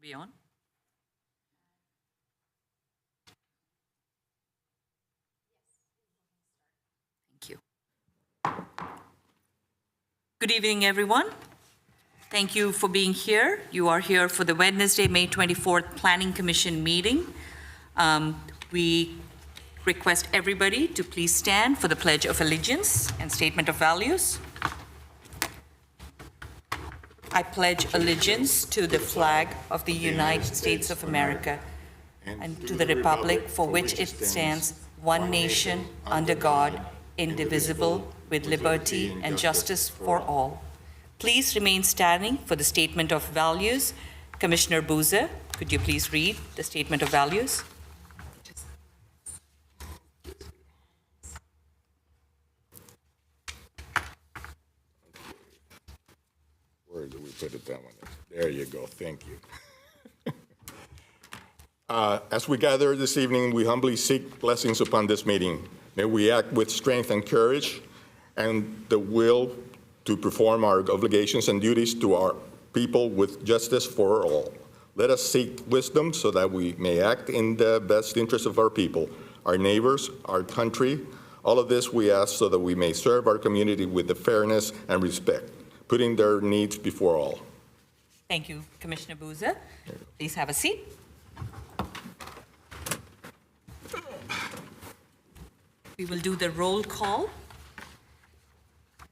Be on. Thank you. Good evening, everyone. Thank you for being here. You are here for the Wednesday, May 24th Planning Commission meeting. We request everybody to please stand for the Pledge of Allegiance and Statement of Values. I pledge allegiance to the flag of the United States of America and to the republic for which it stands, one nation, under God, indivisible, with liberty and justice for all. Please remain standing for the Statement of Values. Commissioner Boozer, could you please read the Statement of Values? Where do we put it that one? There you go. Thank you. As we gather this evening, we humbly seek blessings upon this meeting. May we act with strength and courage and the will to perform our obligations and duties to our people with justice for all. Let us seek wisdom so that we may act in the best interest of our people, our neighbors, our country. All of this we ask so that we may serve our community with the fairness and respect, putting their needs before all. Thank you, Commissioner Boozer. Please have a seat. We will do the roll call.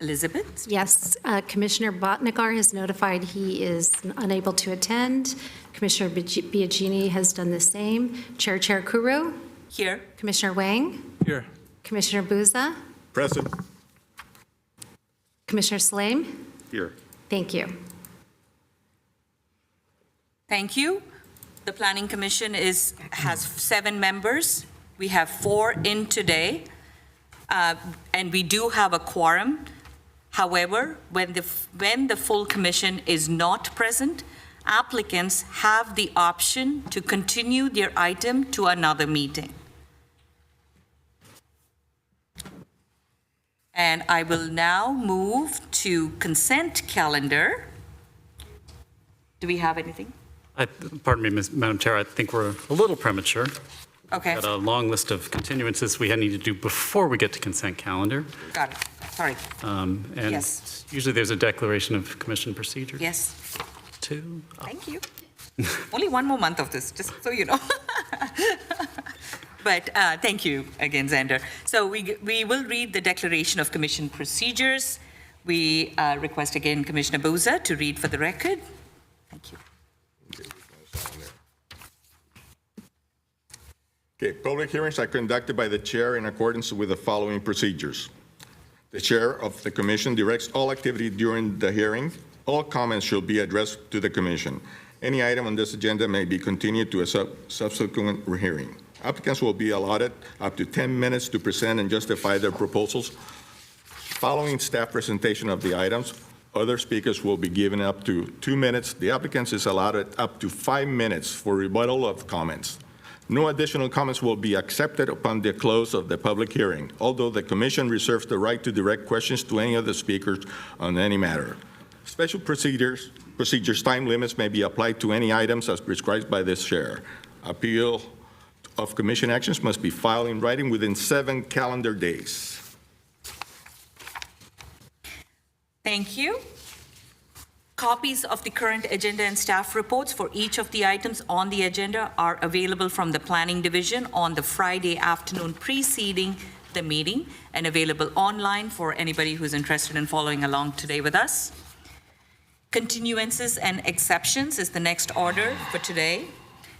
Elizabeth? Yes, Commissioner Botnigar has notified he is unable to attend. Commissioner Biagini has done the same. Chair Kuro? Here. Commissioner Wang? Here. Commissioner Booza? Present. Commissioner Slame? Here. Thank you. Thank you. The Planning Commission has 7 members. We have 4 in today, and we do have a quorum. However, when the full commission is not present, applicants have the option to continue their item to another meeting. And I will now move to consent calendar. Do we have anything? Pardon me, Madam Chair, I think we're a little premature. Okay, Got a long list of continuances we need to do before we get to consent calendar. got it. Sorry. And Yes. usually there's a declaration of commission procedure. Yes. Too. Thank you. Only 1 more month of this, just so you know. But thank you again, Xander. So we will read the Declaration of Commission Procedures. We request again Commissioner Boozer to read for the record. Thank you. Okay, public hearings are conducted by the chair in accordance with the following procedures. The chair of the commission directs all activity during the hearing. All comments should be addressed to the commission. Any item on this agenda may be continued to a subsequent hearing. Applicants will be allotted up to 10 minutes to present and justify their proposals. Following staff presentation of the items, other speakers will be given up to 2 minutes. The applicants is allotted up to 5 minutes for rebuttal of comments. No additional comments will be accepted upon the close of the public hearing, although the commission reserves the right to direct questions to any of the speakers on any matter. Special procedures time limits may be applied to any items as prescribed by this chair. Appeal of commission actions must be filed in writing within 7 calendar days. Thank you. Copies of the current agenda and staff reports for each of the items on the agenda are available from the Planning Division on the Friday afternoon preceding the meeting and available online for anybody who's interested in following along today with us. Continuances and exceptions is the next order for today.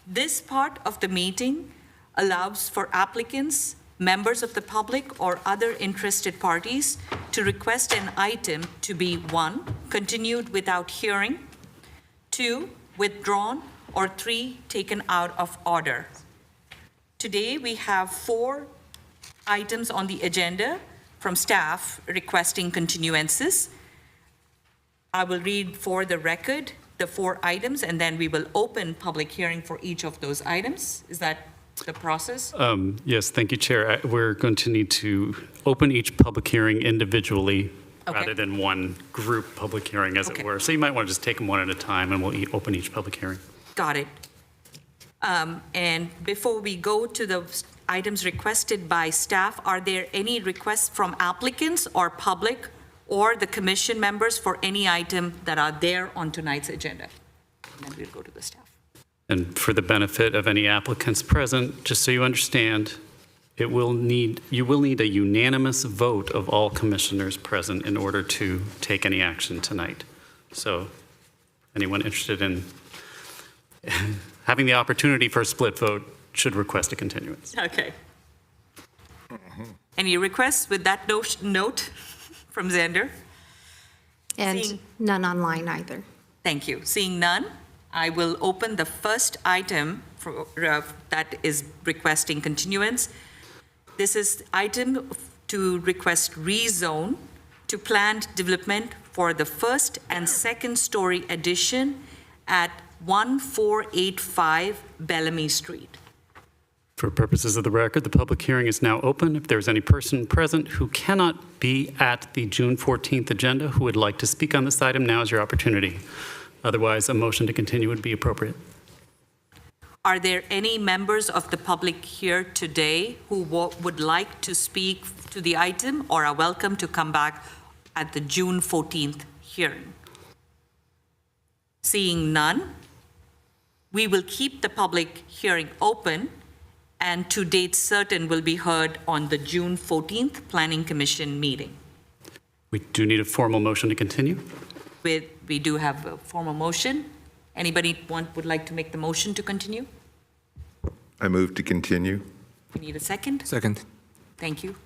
This part of the meeting allows for applicants, members of the public, or other interested parties to request an item to be 1, continued without hearing, 2, withdrawn, or 3, taken out of order. Today, we have 4 items on the agenda from staff requesting continuances. I will read for the record the 4 items, and then we will open public hearing for each of those items. Is that the process? Yes, thank you, Chair. We're going to need to open each public hearing individually rather than one group public hearing, as it were. So you might want to just take them one at a time, and we'll open each public hearing. Got it. And before we go to the items requested by staff, are there any requests from applicants or public or the commission members for any item that are there on tonight's agenda? And then we'll go to the staff. And for the benefit of any applicants present, just so you understand, you will need a unanimous vote of all commissioners present in order to take any action tonight. So anyone interested in having the opportunity for a split vote should request a continuance. Okay. Any requests with that note from Xander? And Seeing- none online either. Thank you. Seeing none, I will open the first item that is requesting continuance. This is item to request rezone to planned development for the first and second story addition at 1485 Bellamy Street. For purposes of the record, the public hearing is now open. If there's any person present who cannot be at the June 14th agenda who would like to speak on this item, now is your opportunity. Otherwise, a motion to continue would be appropriate. Are there any members of the public here today who would like to speak to the item or are welcome to come back at the June 14th hearing? Seeing none, we will keep the public hearing open and to date certain will be heard on the June 14th Planning Commission meeting. We do need a formal motion to continue. We do have a formal motion. Anybody would like to make the motion to continue? I move to continue. We need a second? Second. Thank you.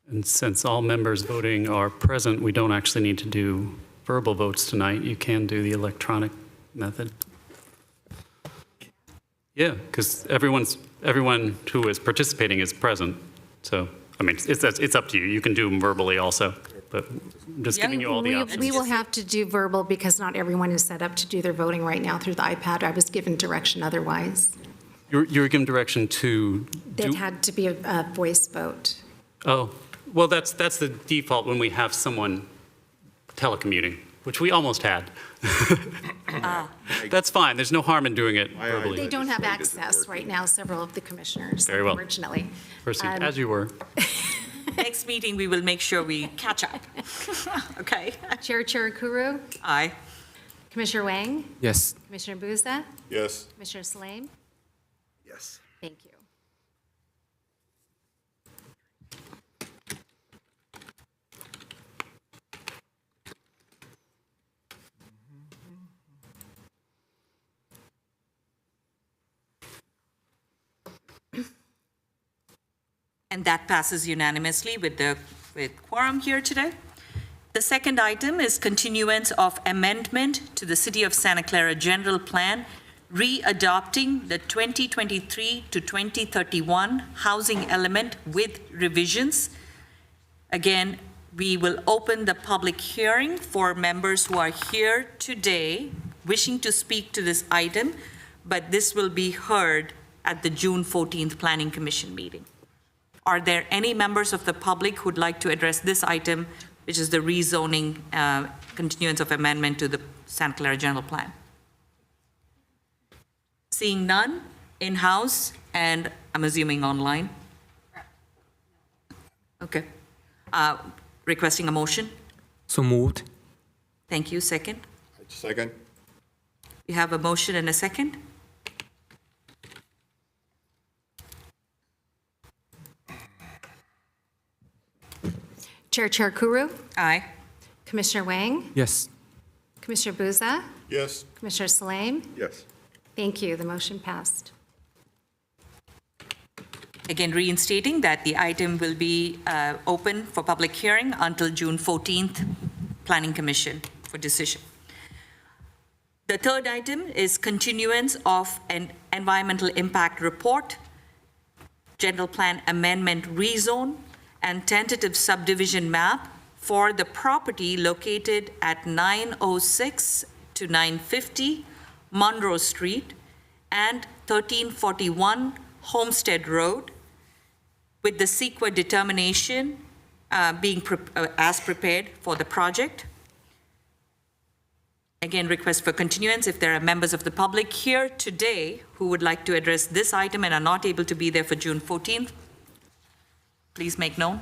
And since all members voting are present, we don't actually need to do verbal votes tonight. You can do the electronic method. Yeah, because everyone who is participating is present. So, I mean, it's up to you. You can do them verbally also, but I'm just giving you all the options. We will have to do verbal because not everyone is set up to do their voting right now through the iPad. I was given direction otherwise. You were given direction to It do, had to be a voice vote. oh, well, that's the default when we have someone telecommuting, which we almost had. That's fine. There's no harm in doing it Aye, aye. verbally. They don't have Legislative access working. right now, several of the commissioners, Very well. unfortunately. Proceed as you were. Next meeting, we will make sure we catch up. Okay? Chair Chirukuru, Aye. Commissioner Wang, Yes. Commissioner Buza, Yes. Commissioner Salame. Yes. Thank you. And that passes unanimously with quorum here today. The second item is continuance of amendment to the City of Santa Clara General Plan, readopting the 2023 to 2031 housing element with revisions. Again, we will open the public hearing for members who are here today wishing to speak to this item, but this will be heard at the June 14th Planning Commission meeting. Are there any members of the public who'd like to address this item, which is the rezoning continuance of amendment to the Santa Clara General Plan? Seeing none, in-house, and I'm assuming online? Okay. Requesting a motion? So moved. Thank you. Second? Second. We have a motion and a second? Chair Chirukuru, Aye. Commissioner Wang, Yes. Commissioner Buza, Yes. Commissioner Salame. Yes. Thank you. The motion passed. Again, reinstating that the item will be open for public hearing until June 14th, Planning Commission for decision. The third item is continuance of an environmental impact report, general plan amendment rezone, and tentative subdivision map for the property located at 906 to 950 Monroe Street and 1341 Homestead Road, with the CEQA determination being as prepared for the project. Again, request for continuance. If there are members of the public here today who would like to address this item and are not able to be there for June 14th, please make known.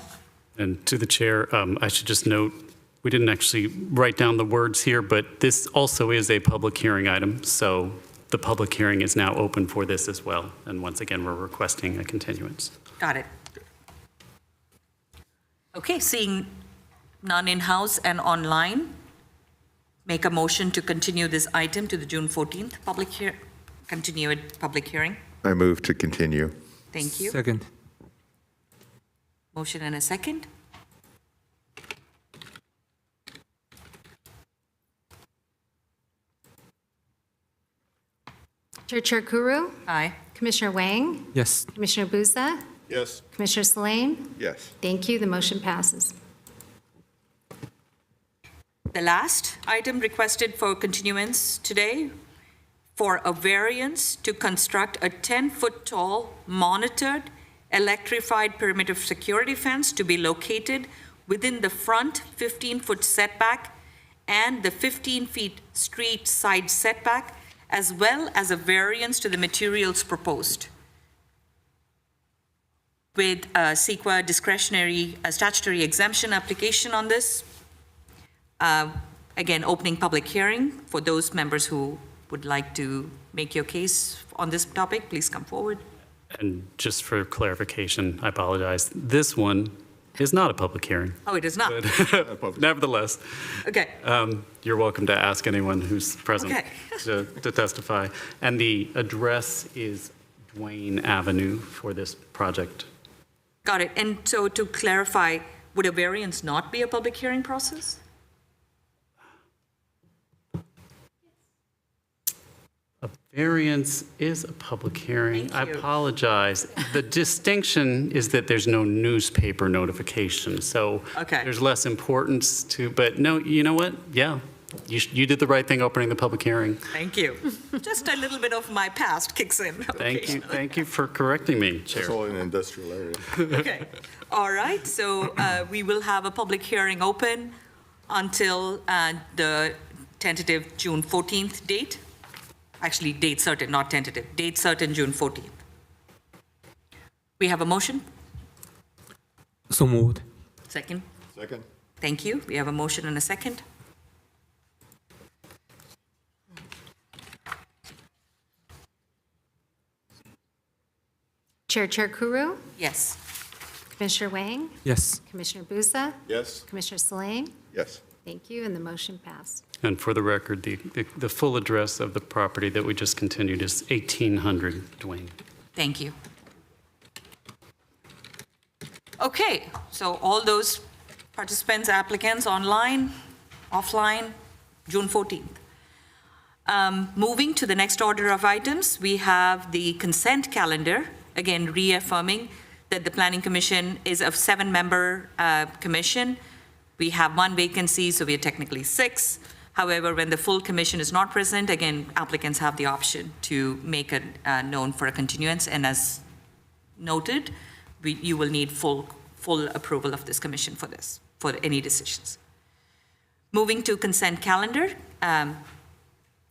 And to the chair, I should just note, we didn't actually write down the words here, but this also is a public hearing item, so the public hearing is now open for this as well. And once again, we're requesting a continuance. Got it. Okay, seeing none in-house and online, make a motion to continue this item to the June 14th continued public hearing. I move to continue. Thank you. Second. Motion and a second. Chair Kuru, Aye. Commissioner Wang, Yes. Commissioner Buza, Yes. Commissioner Selene. Yes. Thank you. The motion passes. The last item requested for continuance today for a variance to construct a 10-foot tall monitored electrified perimeter security fence to be located within the front 15-foot setback and the 15 feet street side setback, as well as a variance to the materials proposed. With a CEQA discretionary statutory exemption application on this, again, opening public hearing for those members who would like to make your case on this topic, please come forward. And just for clarification, I apologize, this one is not a public hearing. Oh, it is not. Nevertheless, Okay, you're welcome to ask anyone who's present Okay. to testify. And the address is Duane Avenue for this project. got it. And so to clarify, would a variance not be a public hearing process? A variance is a public hearing. Thank you. I apologize. The distinction is that there's no newspaper notification, so Okay. there's less importance to, but no, you know what? Yeah, you did the right thing opening the public hearing. Thank you. Just a little bit of my past kicks in. Thank you for correcting me, Chair. It's all in an industrial area. Okay, all right, so we will have a public hearing open until the tentative June 14th date. Actually, date certain, not tentative, date certain June 14th. We have a motion? So moved. Second? Second? Thank you. We have a motion and a second. Chair Kuru, Yes. Commissioner Wang, Yes. Commissioner Buza, Yes. Commissioner Selene. Yes. Thank you, and the motion passed. And for the record, the full address of the property that we just continued is 1800 Duane. Thank you. Okay, so all those participants, applicants, online, offline, June 14th. Moving to the next order of items, we have the consent calendar, again reaffirming that the Planning Commission is a 7-member commission. We have 1 vacancy, so we are technically 6. However, when the full commission is not present, again, applicants have the option to make it known for a continuance, and as noted, you will need full approval of this commission for this, for any decisions. Moving to consent calendar,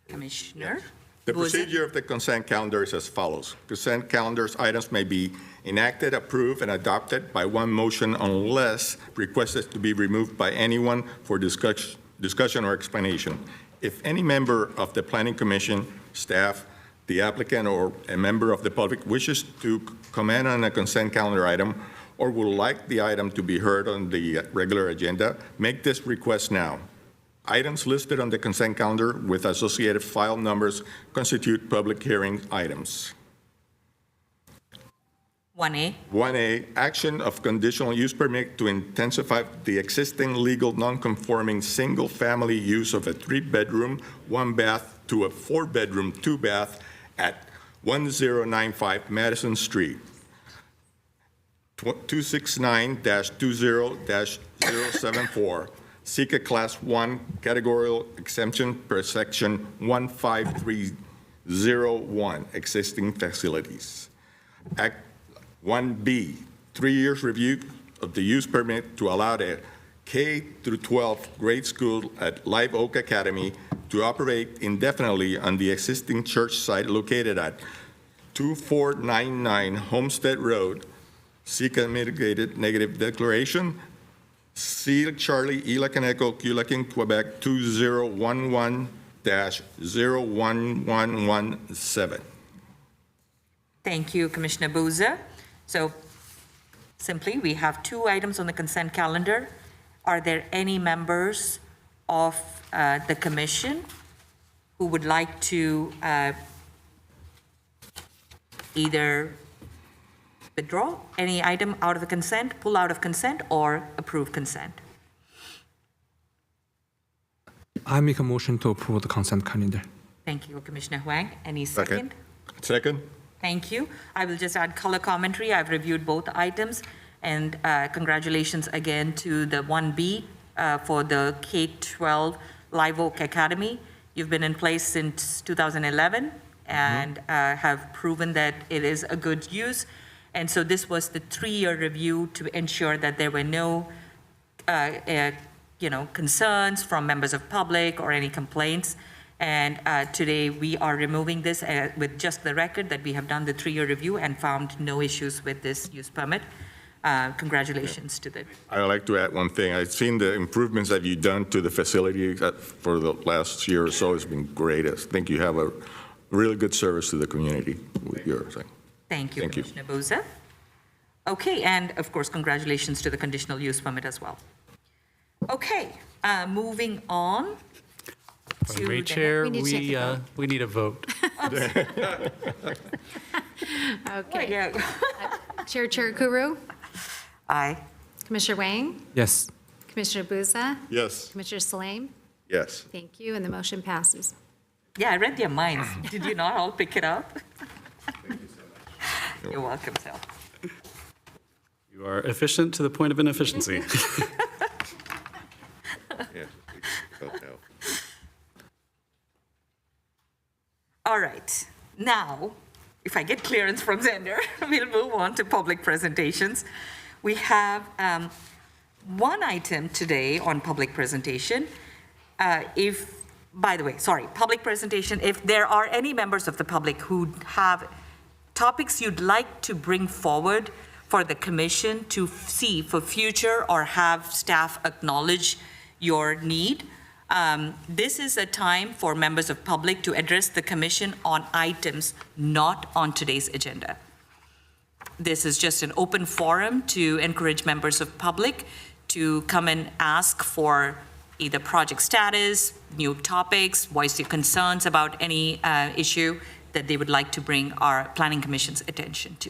Commissioner? The Buza? procedure of the consent calendar is as follows. Consent calendar's items may be enacted, approved, and adopted by one motion unless requested to be removed by anyone for discussion or explanation. If any member of the Planning Commission, staff, the applicant, or a member of the public wishes to comment on a consent calendar item or would like the item to be heard on the regular agenda, make this request now. Items listed on the consent calendar with associated file numbers constitute public hearing items. 1A, 1A, action of conditional use permit to intensify the existing legal non-conforming single-family use of a 3-bedroom, 1-bath to a 4-bedroom, 2-bath at 1095 Madison Street, 269-20-074. Seek a Class 1 categorical exemption per Section 15301, existing facilities. Act 1B, 3 years review of the use permit to allow the K through 12 grade school at Live Oak Academy to operate indefinitely on the existing church site located at 2499 Homestead Road. Seek a mitigated negative declaration. C. Charlie, E. like an Echo, Q like in Quebec, 2011-01117. Thank you, Commissioner Boozer. So simply, we have 2 items on the consent calendar. Are there any members of the commission who would like to either withdraw any item out of the consent, pull out of consent, or approve consent? I make a motion to approve the consent calendar. Thank you, Commissioner Huang. Any Second. second? Second? Thank you. I will just add color commentary. I've reviewed both items, and congratulations again to the 1B for the K-12 Live Oak Academy. You've been in place since 2011 and have proven that it is a good use. And so this was the 3-year review to ensure that there were no concerns from members of public or any complaints. And today, we are removing this with just the record that we have done the 3-year review and found no issues with this use permit. Congratulations to the. I would like to add one thing. I've seen the improvements that you've done to the facility for the last year or so. It's been great. I think you have a really good service to the community with your thing. Thank you, Thank you. Commissioner Boozer. Okay, and of course, congratulations to the conditional use permit as well. Okay, moving on. If I may, Chair, We need to take a we need a vote. Okay. Yeah. Chair Chirukuru, Aye. Commissioner Wang, Yes. Commissioner Buza, Yes. Commissioner Salam. Yes. Thank you, and the motion passes. Yeah, I read their minds. Did you not all pick it up? You're welcome, Sal. You are efficient to the point of inefficiency. Yeah. Okay. All right. Now, if I get clearance from Zender, we'll move on to public presentations. We have one item today on public presentation. Public presentation. If there are any members of the public who have topics you'd like to bring forward for the commission to see for future or have staff acknowledge your need, this is a time for members of public to address the commission on items not on today's agenda. This is just an open forum to encourage members of public to come and ask for either project status, new topics, voice your concerns about any issue that they would like to bring our Planning Commission's attention to.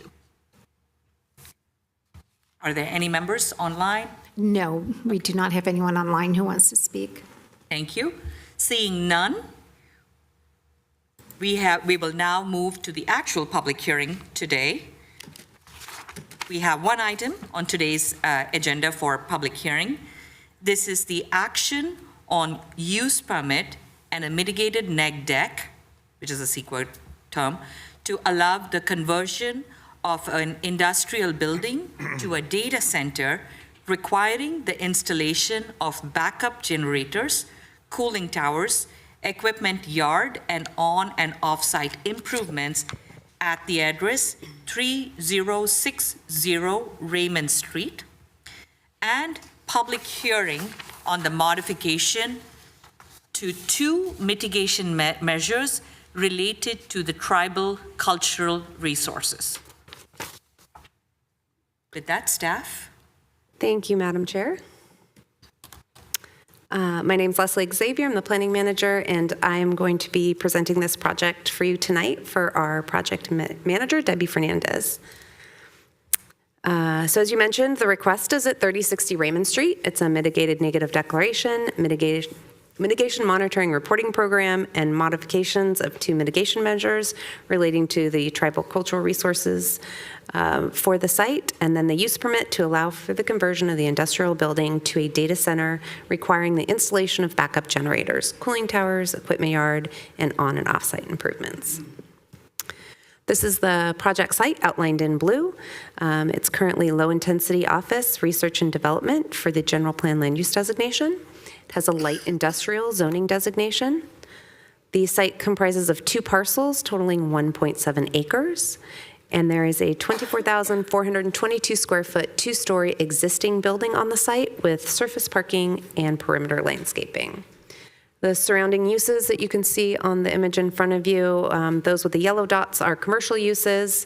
Are there any members online? No, we do not have anyone online who wants to speak. Thank you. Seeing none, we will now move to the actual public hearing today. We have one item on today's agenda for public hearing. This is the action on use permit and a mitigated neg deck, which is a CEQA term, to allow the conversion of an industrial building to a data center requiring the installation of backup generators, cooling towers, equipment yard, and on and off-site improvements at the address 3060 Raymond Street, and public hearing on the modification to 2 mitigation measures related to the tribal cultural resources. With that, staff. Thank you, Madam Chair. My name's Leslie Xavier. I'm the planning manager, and I am going to be presenting this project for you tonight for our project manager, Debbie Fernandez. So as you mentioned, the request is at 3060 Raymond Street. It's a mitigated negative declaration, mitigation monitoring reporting program, and modifications of 2 mitigation measures relating to the tribal cultural resources for the site, and then the use permit to allow for the conversion of the industrial building to a data center requiring the installation of backup generators, cooling towers, equipment yard, and on and off-site improvements. This is the project site outlined in blue. It's currently low-intensity office, research and development for the general plan land use designation. It has a light industrial zoning designation. The site comprises of 2 parcels totaling 1.7 acres, and there is a 24,422 square foot, 2-story existing building on the site with surface parking and perimeter landscaping. The surrounding uses that you can see on the image in front of you, those with the yellow dots are commercial uses.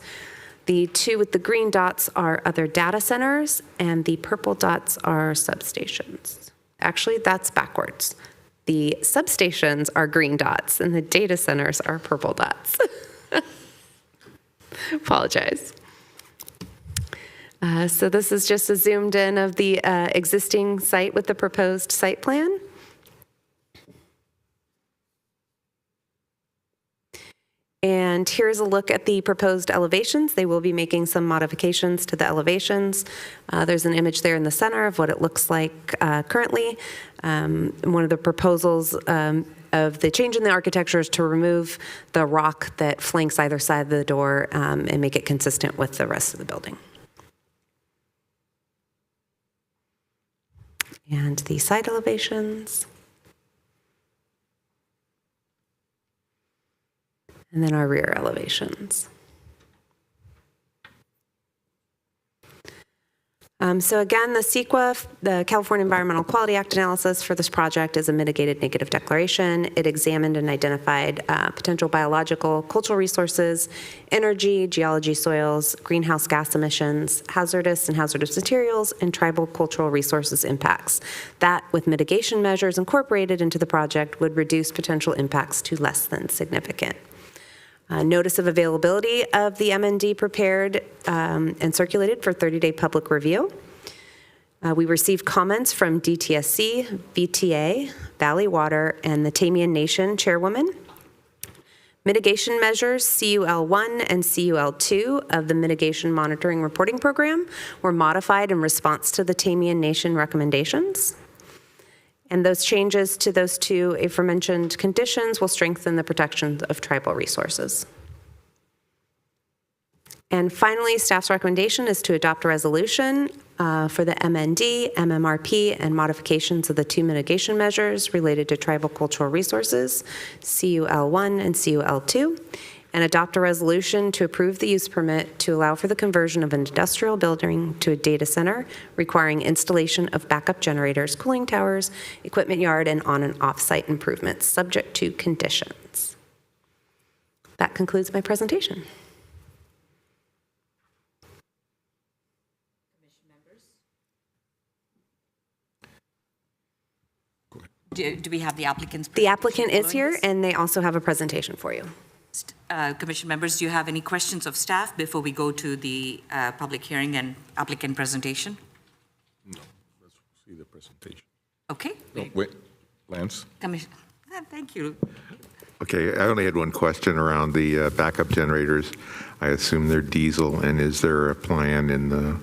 The 2 with the green dots are other data centers, and the purple dots are substations. Actually, that's backwards. The substations are green dots, and the data centers are purple dots. Apologize. So this is just a zoomed in of the existing site with the proposed site plan. And here's a look at the proposed elevations. They will be making some modifications to the elevations. There's an image there in the center of what it looks like currently. One of the proposals of the change in the architecture is to remove the rock that flanks either side of the door and make it consistent with the rest of the building. And the side elevations. And then our rear elevations. So again, the CEQA, the California Environmental Quality Act analysis for this project is a mitigated negative declaration. It examined and identified potential biological, cultural resources, energy, geology, soils, greenhouse gas emissions, hazardous and hazardous materials, and tribal cultural resources impacts. That, with mitigation measures incorporated into the project, would reduce potential impacts to less than significant. Notice of availability of the MND prepared and circulated for 30-day public review. We received comments from DTSC, VTA, Valley Water, and the Tamian Nation chairwoman. Mitigation measures CUL1 and CUL2 of the Mitigation Monitoring Reporting Program were modified in response to the Tamian Nation recommendations. And those changes to those 2 aforementioned conditions will strengthen the protection of tribal resources. And finally, staff's recommendation is to adopt a resolution for the MND, MMRP, and modifications of the 2 mitigation measures related to tribal cultural resources, CUL1 and CUL2, and adopt a resolution to approve the use permit to allow for the conversion of an industrial building to a data center, requiring installation of backup generators, cooling towers, equipment yard, and on and off-site improvements, subject to conditions. That concludes my presentation. Do we have the applicants? The applicant is following here, this? and they also have a presentation for you. Commission members, do you have any questions of staff before we go to the public hearing and applicant presentation? No, let's see the presentation. Okay. Oh, wait, Lance? Thank you. Okay, I only had one question around the backup generators. I assume they're diesel, and is there a plan in the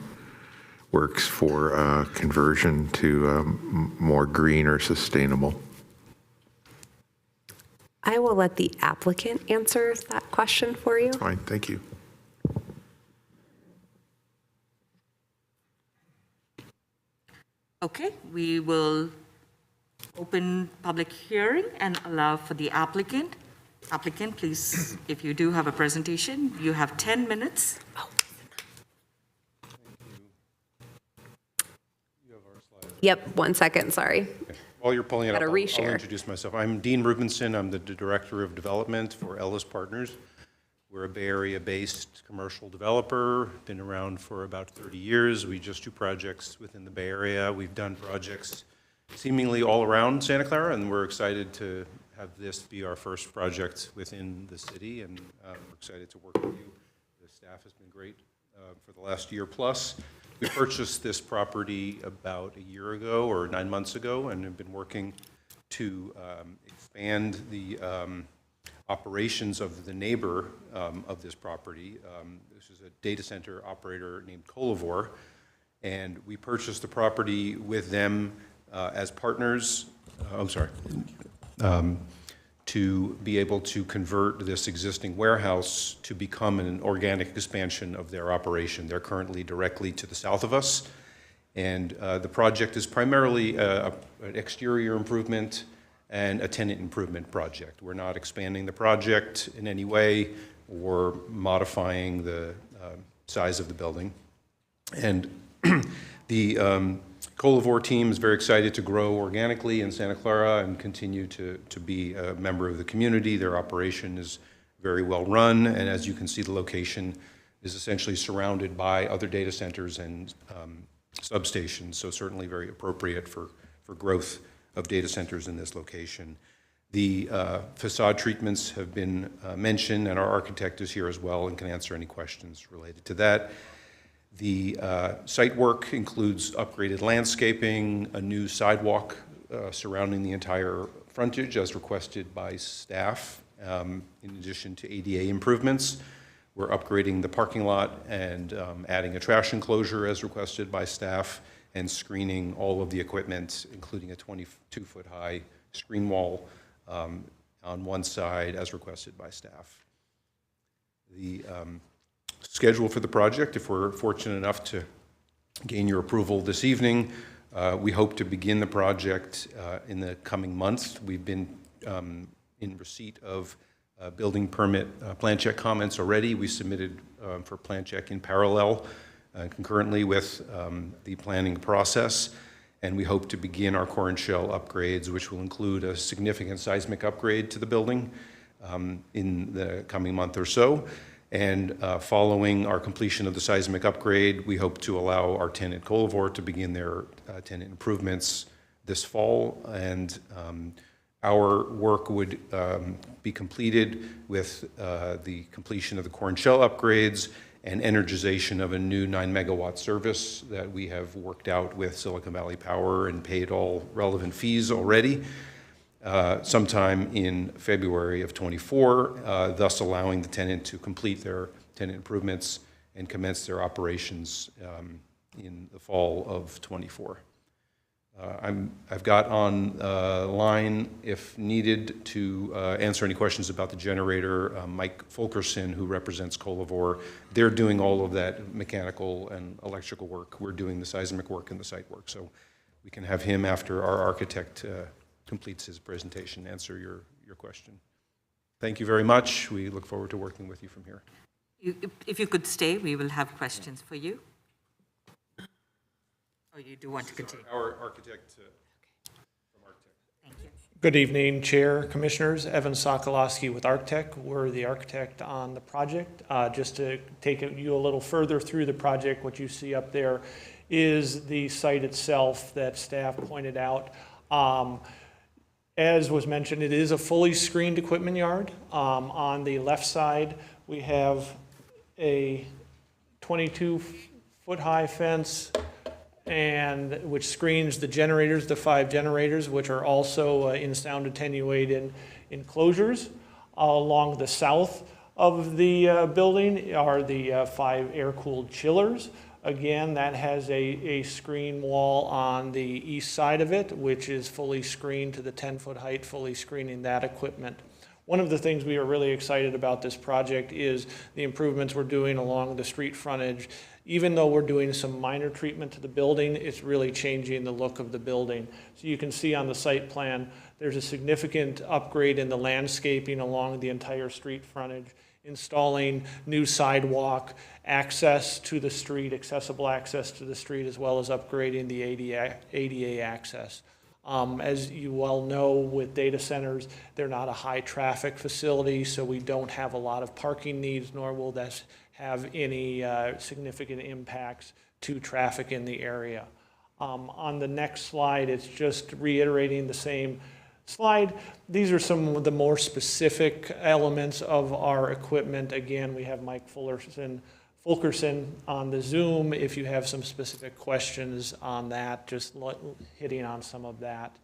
works for conversion to more green or sustainable? I will let the applicant answer that question for you. Fine, thank you. Okay, we will open public hearing and allow for the applicant. Applicant, please, if you do have a presentation, you have 10 minutes. Yep, 1 second, sorry. While you're pulling it up, Gotta I'll reshare. introduce myself. I'm Dean Rubinson. I'm the Director of Development for Ellis Partners. We're a Bay Area-based commercial developer, been around for about 30 years. We just do projects within the Bay Area. We've done projects seemingly all around Santa Clara, and we're excited to have this be our first project within the city, and we're excited to work with you. The staff has been great for the last year plus. We purchased this property about a year ago or 9 months ago, and have been working to expand the operations of the neighbor of this property. This is a data center operator named Colivor, and we purchased the property with them as partners. to be able to convert this existing warehouse to become an organic expansion of their operation. They're currently directly to the south of us, and the project is primarily an exterior improvement and a tenant improvement project. We're not expanding the project in any way or modifying the size of the building. And the Colivore team is very excited to grow organically in Santa Clara and continue to be a member of the community. Their operation is very well run, and as you can see, the location is essentially surrounded by other data centers and substations, so certainly very appropriate for growth of data centers in this location. The facade treatments have been mentioned, and our architect is here as well and can answer any questions related to that. The site work includes upgraded landscaping, a new sidewalk surrounding the entire frontage as requested by staff, in addition to ADA improvements. We're upgrading the parking lot and adding a trash enclosure as requested by staff, and screening all of the equipment, including a 22-foot-high screen wall on one side as requested by staff. The schedule for the project, if we're fortunate enough to gain your approval this evening, we hope to begin the project in the coming months. We've been in receipt of building permit plan check comments already. We submitted for plan check in parallel concurrently with the planning process, and we hope to begin our core and shell upgrades, which will include a significant seismic upgrade to the building in the coming month or so. And following our completion of the seismic upgrade, we hope to allow our tenant Colivore to begin their tenant improvements this fall, and our work would be completed with the completion of the core and shell upgrades and energization of a new 9-megawatt service that we have worked out with Silicon Valley Power and paid all relevant fees already, sometime in February of '24, thus allowing the tenant to complete their tenant improvements and commence their operations in the fall of '24. I've got on line, if needed, to answer any questions about the generator, Mike Fulkerson, who represents Colivore. They're doing all of that mechanical and electrical work. We're doing the seismic work and the site work. So we can have him, after our architect completes his presentation, answer your question. Thank you very much. We look forward to working with you from here. If you could stay, we will have questions for you. Oh, you do want to continue? Our architect, from Architect. Thank you. Good evening, Chair, Commissioners. Evan Sokolowski with Architect. We're the architect on the project. Just to take you a little further through the project, what you see up there is the site itself that staff pointed out. As was mentioned, it is a fully screened equipment yard. On the left side, we have a 22-foot-high fence, and which screens the generators, the 5 generators, which are also in sound attenuated enclosures. Along the south of the building are the 5 air-cooled chillers. Again, that has a screen wall on the east side of it, which is fully screened to the 10-foot height, fully screening that equipment. One of the things we are really excited about this project is the improvements we're doing along the street frontage. Even though we're doing some minor treatment to the building, it's really changing the look of the building. So you can see on the site plan, there's a significant upgrade in the landscaping along the entire street frontage, installing new sidewalk, access to the street, accessible access to the street, as well as upgrading the ADA access. As you well know, with data centers, they're not a high traffic facility, so we don't have a lot of parking needs, nor will this have any significant impacts to traffic in the area. On the next slide, it's just reiterating the same slide. These are some of the more specific elements of our equipment. Again, we have Mike Fulkerson on the Zoom. If you have some specific questions on that, just hitting on some of that.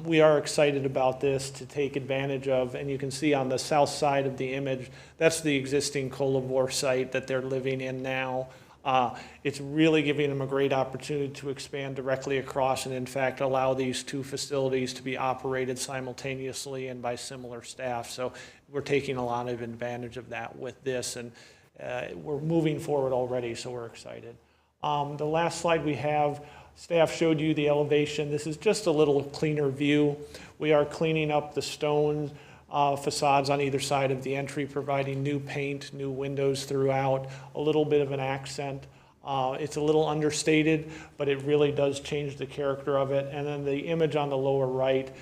We are excited about this to take advantage of, and you can see on the south side of the image, that's the existing Colivore site that they're living in now. It's really giving them a great opportunity to expand directly across and in fact allow these two facilities to be operated simultaneously and by similar staff. So we're taking a lot of advantage of that with this, and we're moving forward already, so we're excited. The last slide we have, staff showed you the elevation. This is just a little cleaner view. We are cleaning up the stone facades on either side of the entry, providing new paint, new windows throughout, a little bit of an accent. It's a little understated, but it really does change the character of it. And then the image on the lower right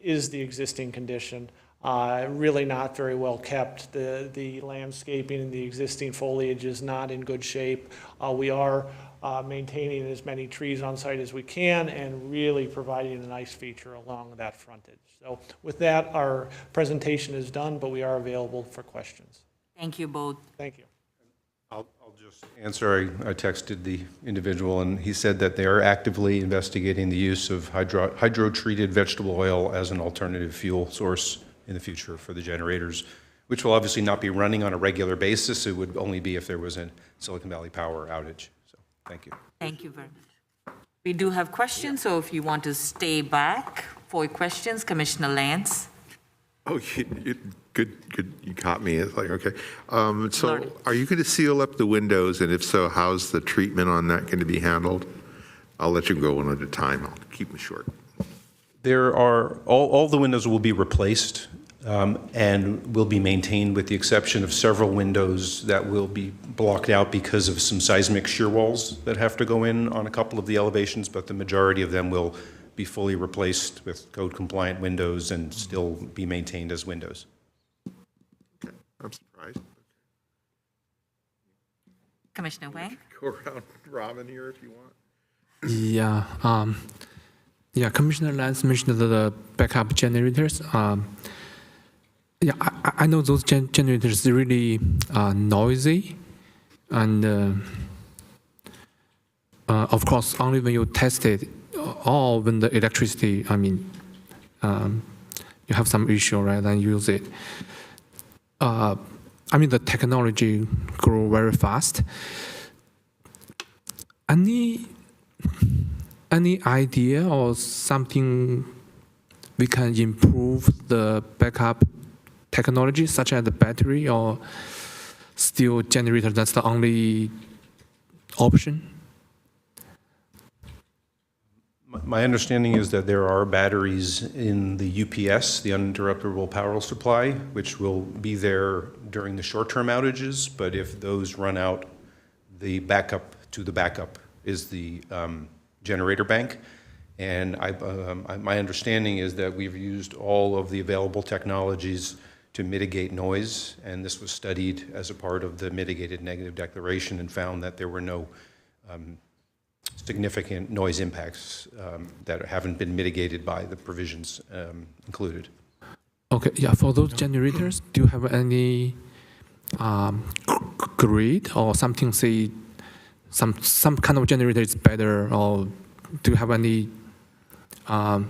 is the existing condition. Really not very well kept. The landscaping and the existing foliage is not in good shape. We are maintaining as many trees on site as we can and really providing a nice feature along that frontage. So with that, our presentation is done, but we are available for questions. Thank you both. Thank you. I'll just answer. I texted the individual, and he said that they are actively investigating the use of hydro-treated vegetable oil as an alternative fuel source in the future for the generators, which will obviously not be running on a regular basis. It would only be if there was a Silicon Valley power outage. So thank you. Thank you very much. We do have questions, so if you want to stay back for questions, Commissioner Lance. Oh, good, you caught me. It's like, okay. So Lordy. are you going to seal up the windows, and if so, how's the treatment on that going to be handled? I'll let you go one at a time. I'll keep them short. There are, all the windows will be replaced and will be maintained with the exception of several windows that will be blocked out because of some seismic shear walls that have to go in on a couple of the elevations, but the majority of them will be fully replaced with code-compliant windows and still be maintained as windows. Okay. I'm surprised. Commissioner Wang? Go around Robin here if you want. Yeah. Yeah, Commissioner Lance mentioned the backup generators. Yeah, I know those generators are really noisy, and of course, only when you test it or when the electricity, you have some issue, right, and use it. The technology grew very fast. Any idea or something we can improve the backup technology, such as the battery, or still generator? That's the only option. My understanding is that there are batteries in the UPS, the uninterruptible power supply, which will be there during the short-term outages, but if those run out, the backup to the backup is the generator bank. And my understanding is that we've used all of the available technologies to mitigate noise, and this was studied as a part of the mitigated negative declaration and found that there were no significant noise impacts that haven't been mitigated by the provisions included. Okay, yeah, for those generators, do you have any grid or something, say, some kind of generator is better, or do you have any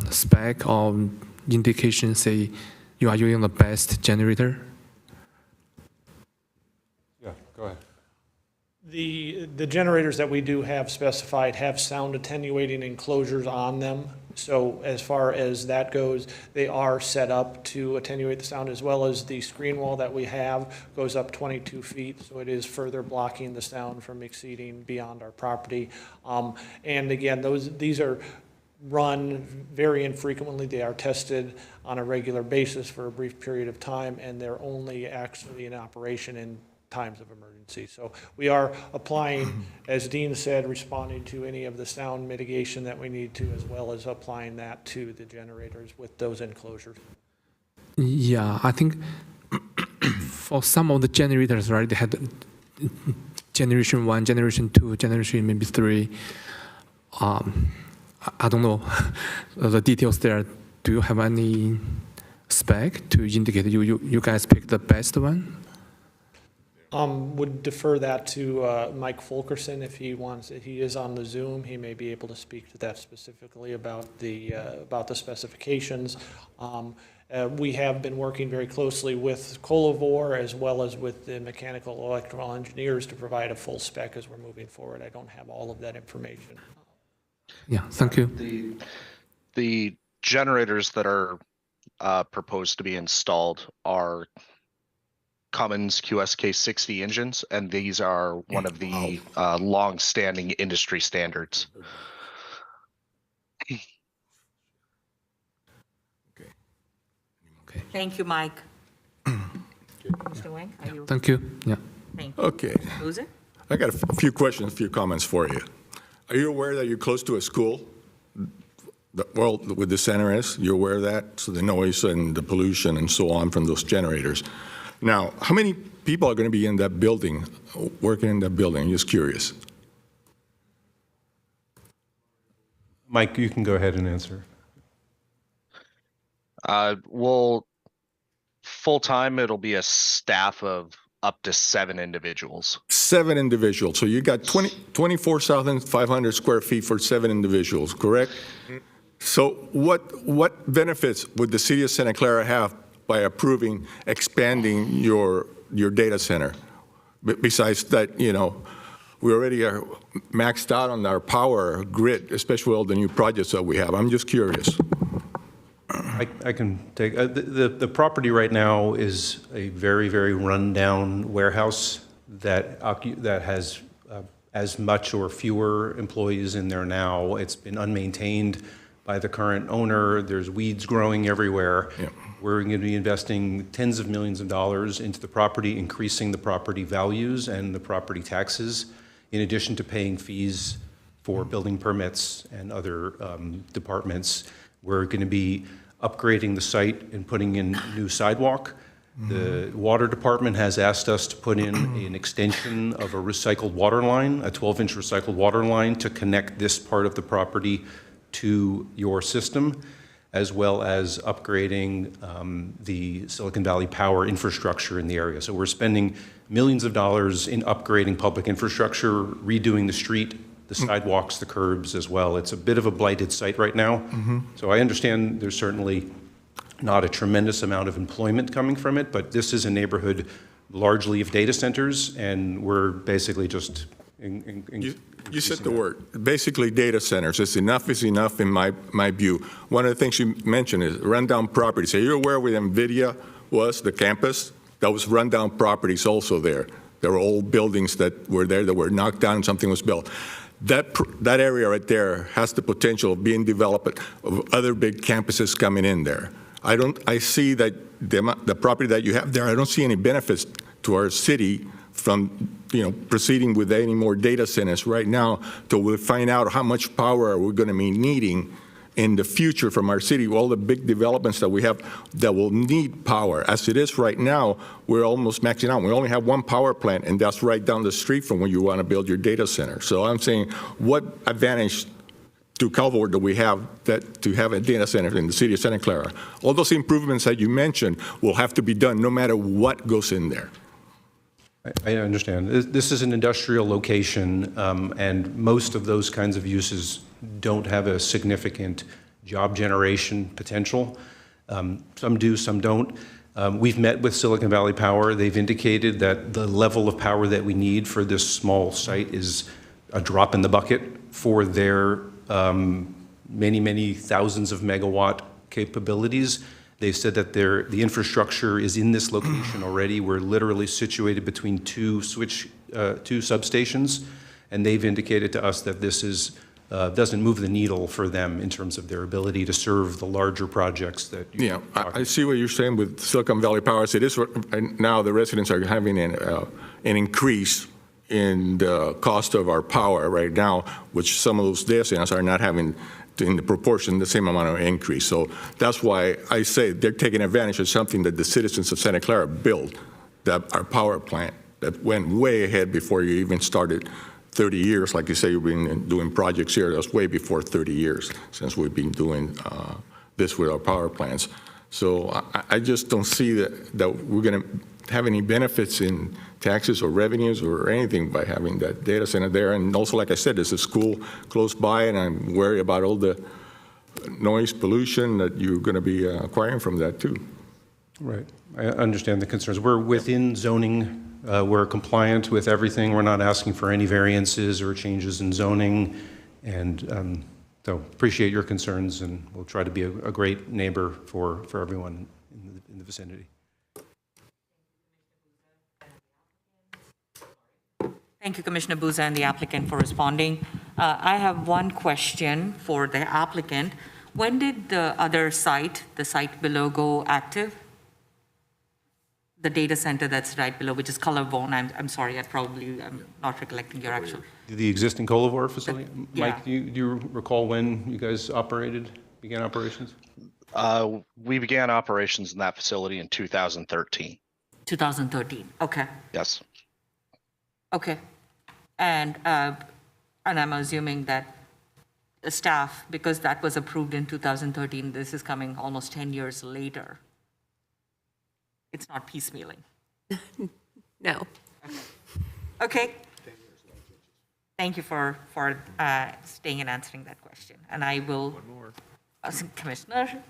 spec or indication, say, you are using the best generator? Yeah, go ahead. The generators that we do have specified have sound attenuating enclosures on them. So as far as that goes, they are set up to attenuate the sound, as well as the screen wall that we have goes up 22 feet. So it is further blocking the sound from exceeding beyond our property. And again, these are run very infrequently. They are tested on a regular basis for a brief period of time, and they're only actually in operation in times of emergency. So we are applying, as Dean said, responding to any of the sound mitigation that we need to, as well as applying that to the generators with those enclosures. Yeah, I think for some of the generators, right, they had generation 1, generation 2, generation maybe 3. I don't know the details there. Do you have any spec to indicate you guys picked the best one? Would defer that to Mike Fulkerson if he wants. If he is on the Zoom, he may be able to speak to that specifically about the specifications. We have been working very closely with Colavor as well as with the mechanical electrical engineers to provide a full spec as we're moving forward. I don't have all of that information. Yeah, thank you. The generators that are proposed to be installed are Cummins QSK 60 engines, and these are one of the long-standing industry standards. Thank you, Mike. Mr. Wang, are you? Thank you. Yeah. Thank you. Okay. Loser? I got a few questions, a few comments for you. Are you aware that you're close to a school? Well, with the center is, you're aware of that? So the noise and the pollution and so on from those generators. Now, how many people are going to be in that building, working in that building? I'm just curious. Mike, you can go ahead and answer. Well, full-time, it'll be a staff of up to 7 individuals. 7 individuals. So you got 24,500 square feet for 7 individuals, correct? So what benefits would the city of Santa Clara have by approving expanding your data center? Besides that, you know, we already are maxed out on our power grid, especially all the new projects that we have. I'm just curious. I can take, the property right now is a very, very rundown warehouse that has as much or fewer employees in there now. It's been unmaintained by the current owner. There's weeds growing everywhere. Yeah. We're going to be investing tens of millions of dollars into the property, increasing the property values and the property taxes, in addition to paying fees for building permits and other departments. We're going to be upgrading the site and putting in new sidewalk. The water department has asked us to put in an extension of a recycled water line, a 12-inch recycled water line, to connect this part of the property to your system, as well as upgrading the Silicon Valley Power infrastructure in the area. So we're spending millions of dollars in upgrading public infrastructure, redoing the street, the sidewalks, the curbs as well. It's a bit of a blighted site right now. So I understand there's certainly not a tremendous amount of employment coming from it, but this is a neighborhood largely of data centers, and we're basically just You said the word, basically data centers. It's enough is enough in my view. One of the things you mentioned is rundown properties. Are you aware where NVIDIA was, the campus? That was rundown properties also there. There were old buildings that were there that were knocked down and something was built. That area right there has the potential of being developed, of other big campuses coming in there. I see that the property that you have there, I don't see any benefits to our city from, you know, proceeding with any more data centers right now till we find out how much power we're going to be needing in the future from our city, all the big developments that we have that will need power. As it is right now, we're almost maxing out. We only have one power plant, and that's right down the street from where you want to build your data center. So I'm saying, what advantage to Calvert do we have that to have a data center in the city of Santa Clara? All those improvements that you mentioned will have to be done no matter what goes in there. I understand. This is an industrial location, and most of those kinds of uses don't have a significant job generation potential. Some do, some don't. We've met with Silicon Valley Power. They've indicated that the level of power that we need for this small site is a drop in the bucket for their many, many thousands of megawatt capabilities. They've said that the infrastructure is in this location already. We're literally situated between two substations, and they've indicated to us that this doesn't move the needle for them in terms of their ability to serve the larger projects that you Yeah, I see what you're saying with Silicon Valley Power. It is now the residents are having an increase in the cost of our power right now, which some of those data centers are not having in the proportion the same amount of increase. So that's why I say they're taking advantage of something that the citizens of Santa Clara built, that our power plant that went way ahead before you even started 30 years. Like you say, you've been doing projects here. That was way before 30 years since we've been doing this with our power plants. So I just don't see that we're going to have any benefits in taxes or revenues or anything by having that data center there. And also, like I said, there's a school close by, and I'm worried about all the noise pollution that you're going to be acquiring from that too. Right. I understand the concerns. We're within zoning. We're compliant with everything. We're not asking for any variances or changes in zoning. And so appreciate your concerns, and we'll try to be a great neighbor for everyone in the vicinity. Thank you, Commissioner Booza and the applicant for responding. I have one question for the applicant. When did the other site, the site below, go active? The data center that's right below, which is Colorvone. I'm sorry, I'm not recollecting your actual. The existing Colivore facility? Yeah. Mike, do you recall when you guys began operations? We began operations in that facility in 2013. 2013, okay. Yes. Okay. And I'm assuming that the staff, because that was approved in 2013, this is coming almost 10 years later. It's not piecemealing. No. Okay. Thank you for staying and answering that question. And I will, Commissioner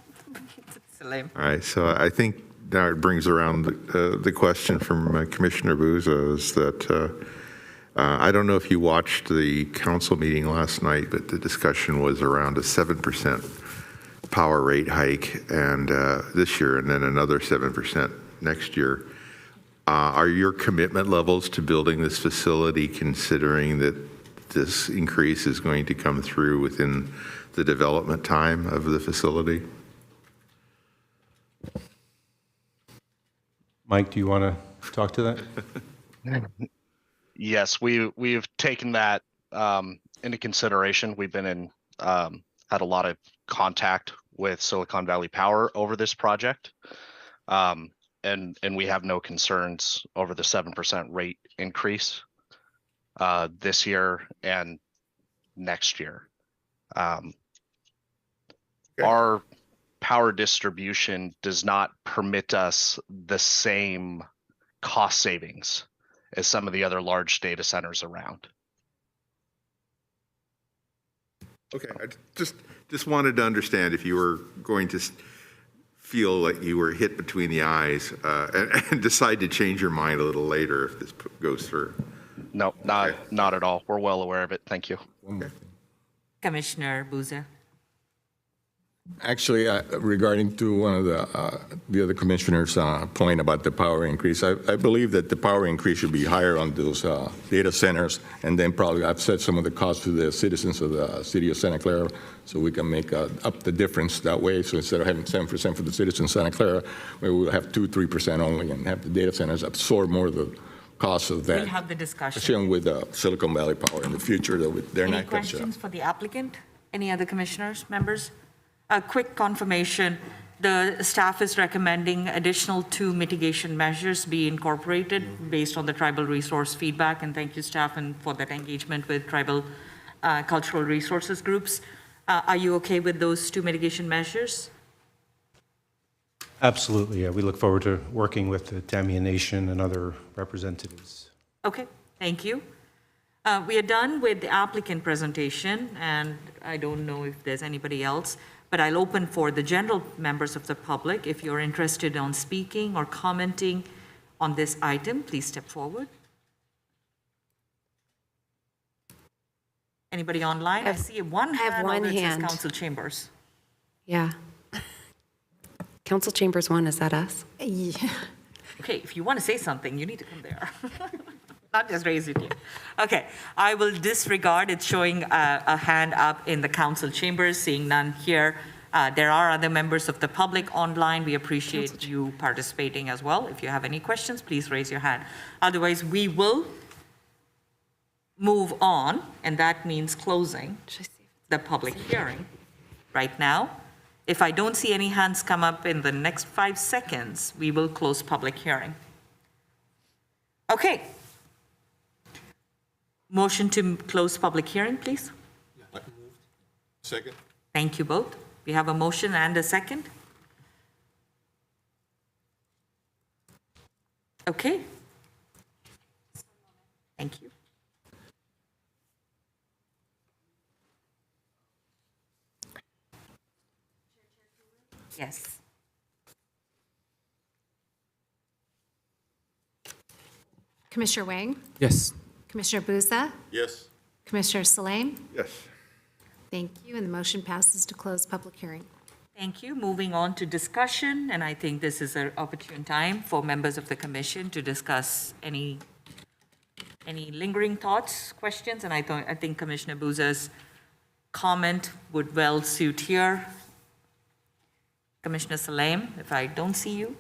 Salim. All right, so I think now it brings around the question from Commissioner Booza is that I don't know if you watched the council meeting last night, but the discussion was around a 7% power rate hike and this year, and then another 7% next year. Are your commitment levels to building this facility, considering that this increase is going to come through within the development time of the facility? Mike, do you want to talk to that? Yes, we've taken that into consideration. We've been in had a lot of contact with Silicon Valley Power over this project, and we have no concerns over the 7% rate increase this year and next year. Our power distribution does not permit us the same cost savings as some of the other large data centers around. Okay, I just wanted to understand if you were going to feel like you were hit between the eyes and decide to change your mind a little later if this goes through. No, not at all. We're well aware of it. Thank you. Okay. Commissioner Booza. Actually, regarding to one of the other commissioners' point about the power increase, I believe that the power increase should be higher on those data centers, and then probably offset some of the costs to the citizens of the city of Santa Clara, so we can make up the difference that way. So instead of having 7% for the citizens of Santa Clara, maybe we'll have 2-3% only, and have the data centers absorb more of the costs of that. We'll have the discussion. Especially with Silicon Valley Power in the future, they're Any not going to. questions for the applicant? Any other commissioners, members? A quick confirmation, the staff is recommending additional 2 mitigation measures be incorporated based on the tribal resource feedback, and thank you, staff, and for that engagement with tribal cultural resources groups. Are you okay with those 2 mitigation measures? Absolutely, yeah. We look forward to working with the Tamiya Nation and other representatives. Okay, thank you. We are done with the applicant presentation, and I don't know if there's anybody else, but I'll open for the general members of the public. If you're interested in speaking or commenting on this item, please step forward. Anybody online? I see one hand. I have one over it says hand. Council Chambers. Yeah. Council Chambers 1, is that us? Okay, if you want to say something, you need to come there. Not just raise it here. Okay, I will disregard it showing a hand up in the council chambers, seeing none here. There are other members of the public online. We appreciate you participating as well. If you have any questions, please raise your hand. Otherwise, we will move on, and that means closing the public hearing right now. If I don't see any hands come up in the next 5 seconds, we will close public hearing. Okay. Motion to close public hearing, please. Second. Thank you both. We have a motion and a second. Okay. Thank you. Yes. Commissioner Wang, Yes. Commissioner Buza, Yes. Commissioner Salam. Yes. Thank you, and the motion passes to close public hearing. Thank you. Moving on to discussion, and I think this is an opportune time for members of the commission to discuss any lingering thoughts, questions, and I think Commissioner Buza's comment would well suit here. Commissioner Salam, if I don't see you.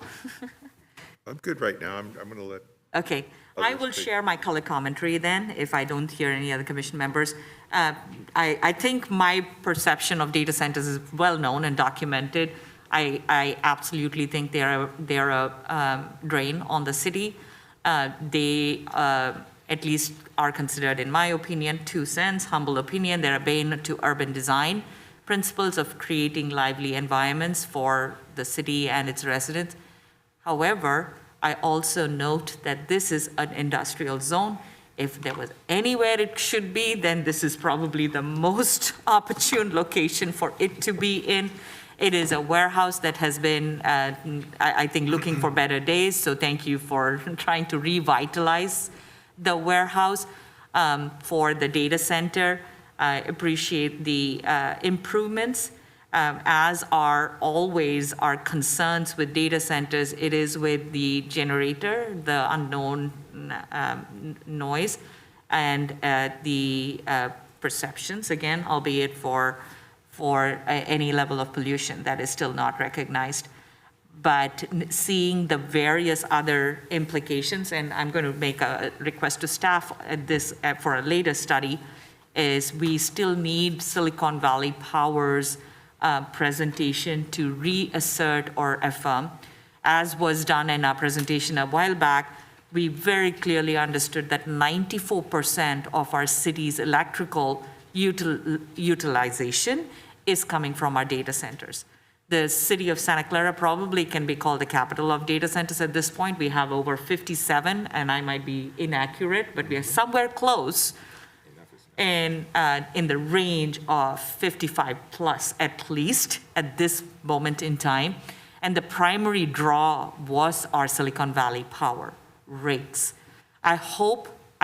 I'm good right now. I'm going to let. Okay, I Others will speak. share my color commentary then, if I don't hear any other commission members. I think my perception of data centers is well-known and documented. I absolutely think they're a drain on the city. They at least are considered, in my opinion, 2 cents, humble opinion, they're a bane to urban design principles of creating lively environments for the city and its residents. However, I also note that this is an industrial zone. If there was anywhere it should be, then this is probably the most opportune location for it to be in. It is a warehouse that has been, I think, looking for better days, so thank you for trying to revitalize the warehouse for the data center. I appreciate the improvements. As are always our concerns with data centers, it is with the generator, the unknown noise, and the perceptions, again, albeit for any level of pollution that is still not recognized. But seeing the various other implications, and I'm going to make a request to staff at this for a later study, is we still need Silicon Valley Power's presentation to reassert or affirm. As was done in our presentation a while back, we very clearly understood that 94% of our city's electrical utilization is coming from our data centers. The city of Santa Clara probably can be called the capital of data centers at this point. We have over 57, and I might be inaccurate, but we are somewhere close. And in the range of 55 plus at least at this moment in time. And the primary draw was our Silicon Valley Power rates. I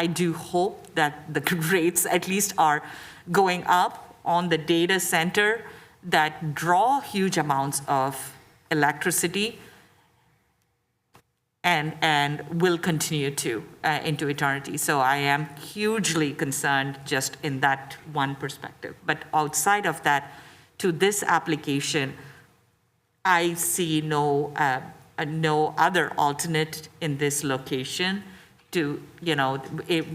do hope that the rates at least are going up on the data center that draw huge amounts of electricity and will continue to into eternity. So I am hugely concerned just in that one perspective. But outside of that, to this application, I see no other alternate in this location to,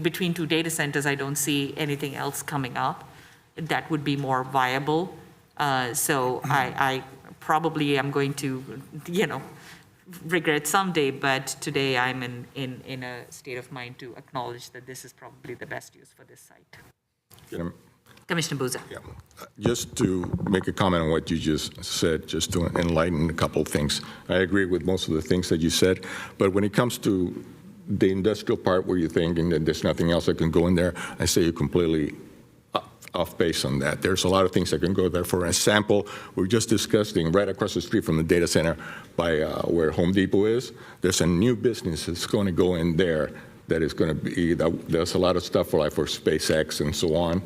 between 2 data centers, I don't see anything else coming up that would be more viable. So I probably am going to, regret someday, but today I'm in a state of mind to acknowledge that this is probably the best use for this site. Commissioner Buza. Yeah. Just to make a comment on what you just said, just to enlighten a couple of things. I agree with most of the things that you said, but when it comes to the industrial part where you're thinking that there's nothing else that can go in there, I say you're completely off base on that. There's a lot of things that can go there. For example, we're just discussing right across the street from the data center by where Home Depot is, there's a new business that's going to go in there that is going to be, there's a lot of stuff for SpaceX and so on,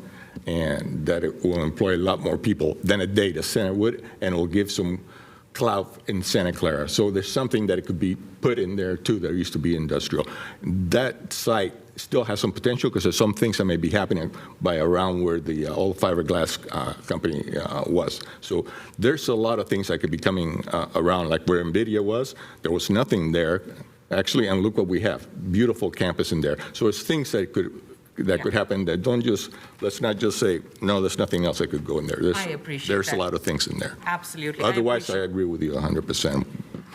and that it will employ a lot more people than a data center would, and it will give some clout in Santa Clara. So there's something that it could be put in there too that used to be industrial. That site still has some potential because there's some things that may be happening by around where the old fiberglass company was. So there's a lot of things that could be coming around, like where NVIDIA was. There was nothing there, actually, and look what we have. Beautiful campus in there. So it's things that could happen that let's not just say, no, there's nothing else that could go in there. I appreciate There's that. a lot of things in there. Absolutely. Otherwise, I agree with you 100%.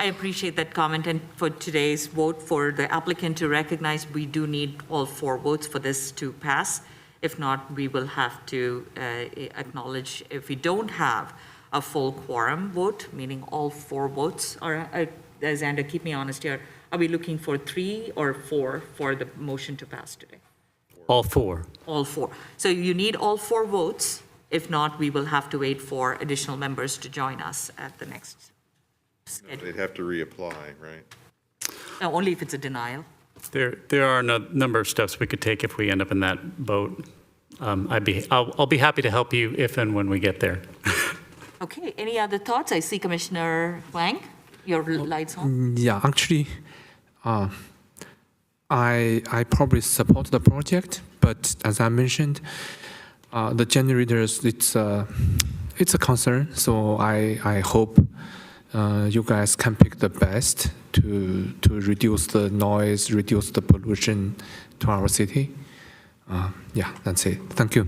I appreciate that comment, and for today's vote, for the applicant to recognize we do need all 4 votes for this to pass. If not, we will have to acknowledge if we don't have a full quorum vote, meaning all 4 votes, or, Xander, keep me honest here, are we looking for 3 or 4 for the motion to pass today? All 4. All 4. So you need all 4 votes. If not, we will have to wait for additional members to join us at the next schedule. They'd have to reapply, right? No, only if it's a denial. There are a number of steps we could take if we end up in that boat. I'll be happy to help you if and when we get there. Okay, any other thoughts? I see Commissioner Wang, your light's on. Yeah, actually, I probably support the project, but as I mentioned, the generators, it's a concern. So I hope you guys can pick the best to reduce the noise, reduce the pollution to our city. Yeah, that's it. Thank you.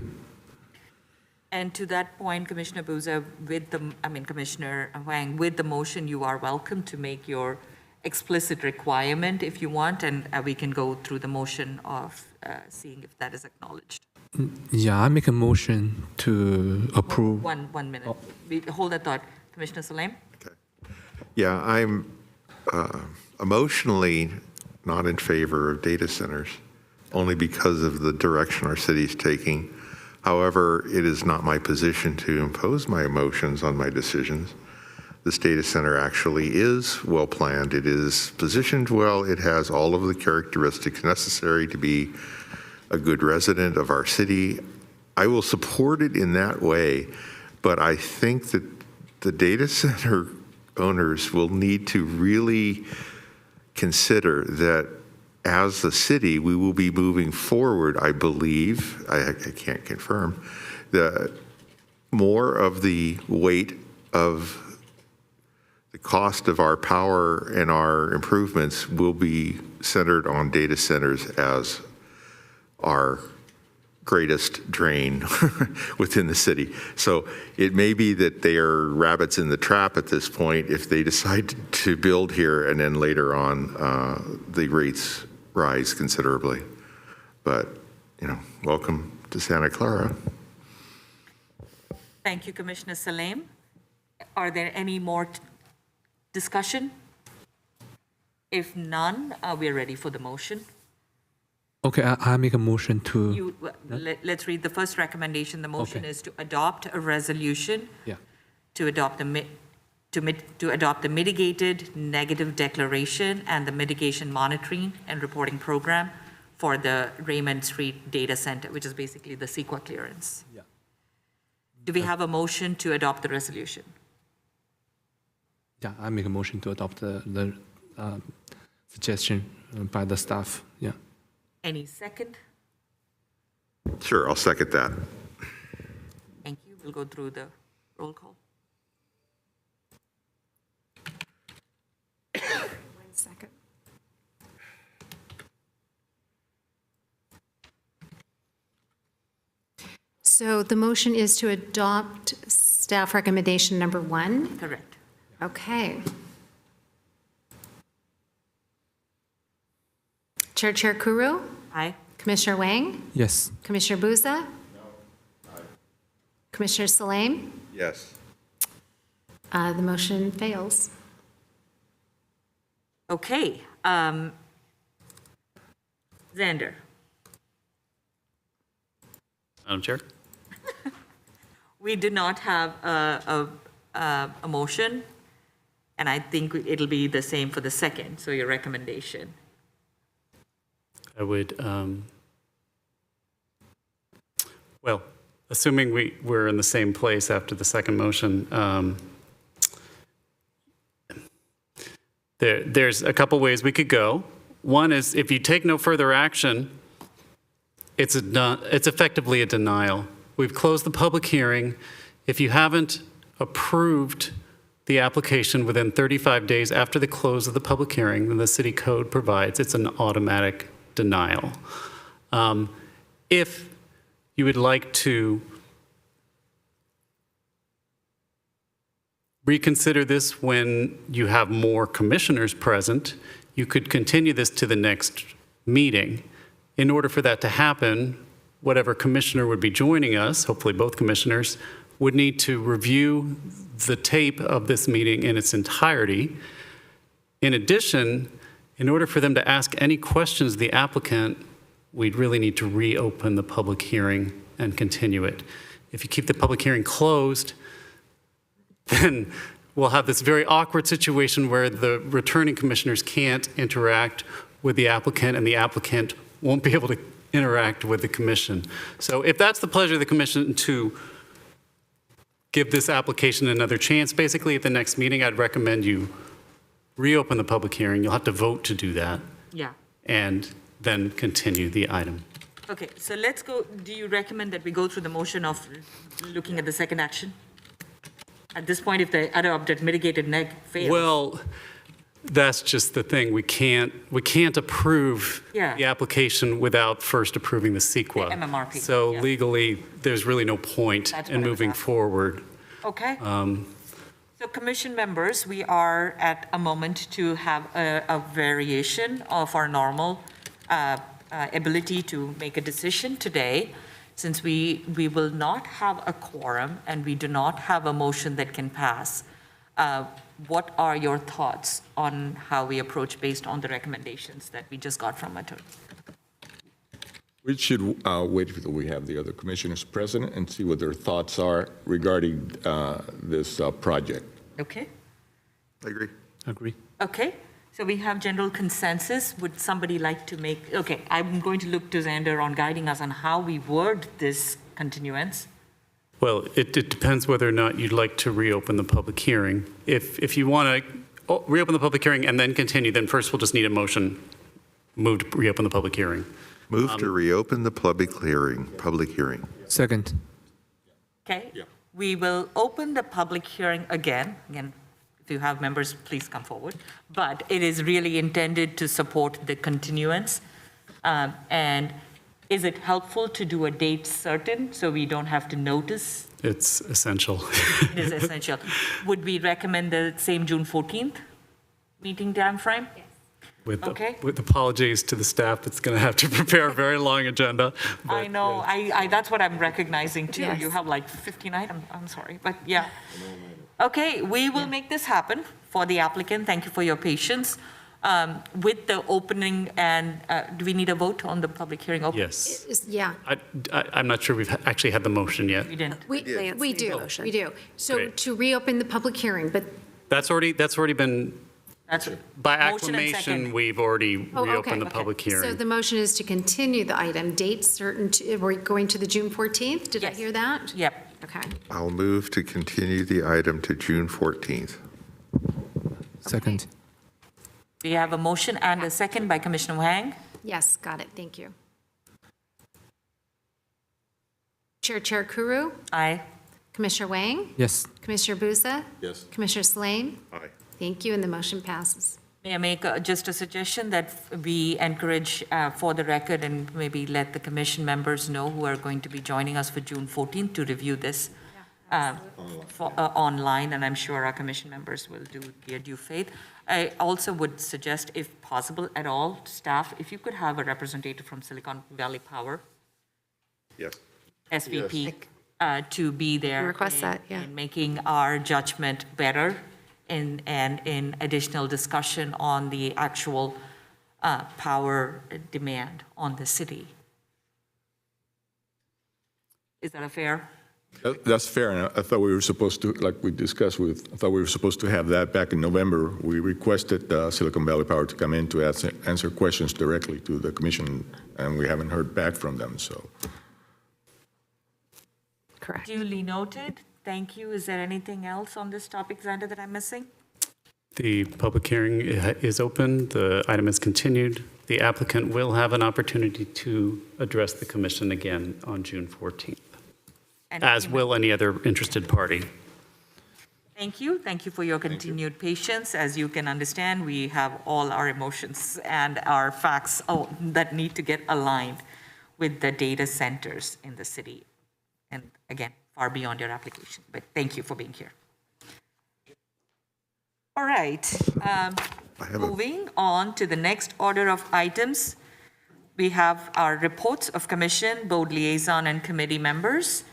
And to that point, Commissioner Bouza, Commissioner Wang, with the motion, you are welcome to make your explicit requirement if you want, and we can go through the motion of seeing if that is acknowledged. Yeah, I make a motion to approve. One minute. Hold that thought. Commissioner Salem? Yeah, I'm emotionally not in favor of data centers, only because of the direction our city's taking. However, it is not my position to impose my emotions on my decisions. This data center actually is well-planned. It is positioned well. It has all of the characteristics necessary to be a good resident of our city. I will support it in that way, but I think that the data center owners will need to really consider that as the city, we will be moving forward, I believe, I can't confirm, that more of the weight of the cost of our power and our improvements will be centered on data centers as our greatest drain within the city. So it may be that they are rabbits in the trap at this point if they decide to build here and then later on the rates rise considerably. But, welcome to Santa Clara. Thank you, Commissioner Salem. Are there any more discussion? If none, we are ready for the motion. Okay, I make a motion to. Let's read the first recommendation. The motion Okay. is to adopt a resolution Yeah. to adopt the mitigated negative declaration and the mitigation monitoring and reporting program for the Raymond Street Data Center, which is basically the CEQA clearance. Yeah. Do we have a motion to adopt the resolution? Yeah, I make a motion to adopt the suggestion by the staff. Yeah. Any second? Sure, I'll second that. Thank you. We'll go through the roll call. 1 second. So the motion is to adopt staff recommendation number 1. Correct. Okay. Chair Kuru, Aye. Commissioner Wang, Yes. Commissioner Bouza? Commissioner Salem? Yes. The motion fails. Okay. Xander? Madam Chair? We do not have a motion, and I think it'll be the same for the second, so your recommendation. I would, well, assuming we're in the same place after the second motion, there's a couple ways we could go. One is if you take no further action, it's effectively a denial. We've closed the public hearing. If you haven't approved the application within 35 days after the close of the public hearing, then the city code provides it's an automatic denial. If you would like to reconsider this when you have more commissioners present, you could continue this to the next meeting. In order for that to happen, whatever commissioner would be joining us, hopefully both commissioners, would need to review the tape of this meeting in its entirety. In addition, in order for them to ask any questions of the applicant, we'd really need to reopen the public hearing and continue it. If you keep the public hearing closed, then we'll have this very awkward situation where the returning commissioners can't interact with the applicant, and the applicant won't be able to interact with the commission. So if that's the pleasure of the commission to give this application another chance, basically at the next meeting, I'd recommend you reopen the public hearing. You'll have to vote to do that, Yeah. and then continue the item. Okay, so let's go, do you recommend that we go through the motion of looking at the second action? At this point, if the other update mitigated neg fails? Well, that's just the thing. We can't approve Yeah. the application without first approving the CEQA. The MMRP, So yeah. legally, there's really no point That's in what I was moving asking. forward. Okay. So commission members, we are at a moment to have a variation of our normal ability to make a decision today. Since we will not have a quorum and we do not have a motion that can pass, what are your thoughts on how we approach based on the recommendations that we just got from attorney? We should wait until we have the other commissioners present and see what their thoughts are regarding this project. Okay? I agree. Agree. Okay, so we have general consensus. Would somebody like to make, okay, I'm going to look to Xander on guiding us on how we word this continuance. Well, it depends whether or not you'd like to reopen the public hearing. If you want to reopen the public hearing and then continue, then first we'll just need a motion, move to reopen the public hearing. Move to reopen the public hearing. Second. Okay? We will open the public hearing again. Again, if you have members, please come forward. But it is really intended to support the continuance. And is it helpful to do a date certain so we don't have to notice? It's essential. It is essential. Would we recommend the same June 14th meeting timeframe? Okay. With apologies to the staff that's going to have to prepare a very long agenda. I but, know, I that's what I'm recognizing too. Yes. You have like 15 items, I'm sorry, but yeah. Okay, we will make this happen for the applicant. Thank you for your patience. With the opening and, do we need a vote on the public hearing open? Yes. Yeah, I'm not sure we've actually had the motion yet. We didn't. we Lance we made the do, motion. we do. So Great. to reopen the public hearing, but, That's already been, That's by motion and acclamation, second. we've already oh, okay. reopened the public So hearing. the motion is to continue the item, date certain, we're going to the June 14th? Did I Yes. hear that? Yep. Okay. I'll move to continue the item to June 14th. Second. We have a motion and a second by Commissioner Wang. Yes, got it, thank you. Chair Kuru, Aye. Commissioner Wang, Yes. Commissioner Busa, Yes. Commissioner Slane. Aye. Thank you, and the motion passes. May I make just a suggestion that we encourage, for the record, and maybe let the commission members know who are going to be joining us for June 14th to review this online, and I'm sure our commission members will do their due faith. I also would suggest, if possible at all, staff, if you could have a representative from Silicon Valley Power, Yes. SVP, to be there. Request that, yeah. In making our judgment better and in additional discussion on the actual power demand on the city. Is that a fair? That's fair, and I thought we were supposed to, like we discussed I thought we were supposed to have that back in November. We requested Silicon Valley Power to come in to answer questions directly to the commission, and we haven't heard back from them, so. Correct. Duly noted. Thank you. Is there anything else on this topic, Xander, that I'm missing? The public hearing is open. The item is continued. The applicant will have an opportunity to address the commission again on June 14th, And as will any other interested party. Thank you. Thank you for your continued patience. As you can understand, we have all our emotions and our facts that need to get aligned with the data centers in the city. And again, far beyond your application, but thank you for being here. All right, moving on to the next order of items. We have our reports of commission, board liaison, and committee members,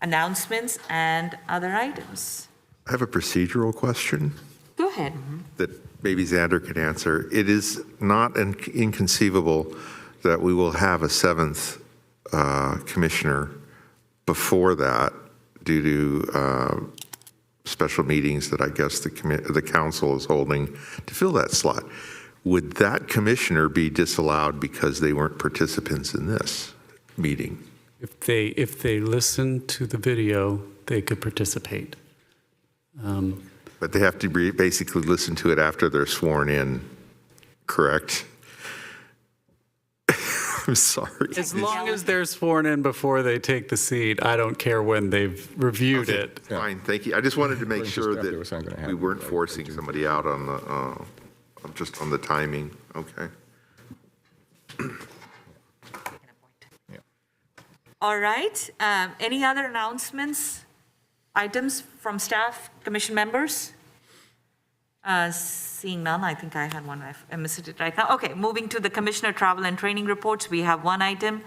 announcements, and other items. I have a procedural question Go ahead. that maybe Xander can answer. It is not inconceivable that we will have a seventh commissioner before that due to special meetings that I guess the council is holding to fill that slot. Would that commissioner be disallowed because they weren't participants in this meeting? If they listen to the video, they could participate. But they have to basically listen to it after they're sworn in, correct? I'm sorry. As long as they're sworn in before they take the seat, I don't care when they've reviewed it. Fine, thank you. I just wanted to make sure There was something gonna that we happen, weren't right? forcing somebody out on the, just on the timing. Okay. All right, any other announcements, items from staff, commission members? Seeing none, I think I had one, I missed it right now. Okay, moving to the commissioner travel and training reports, we have one item,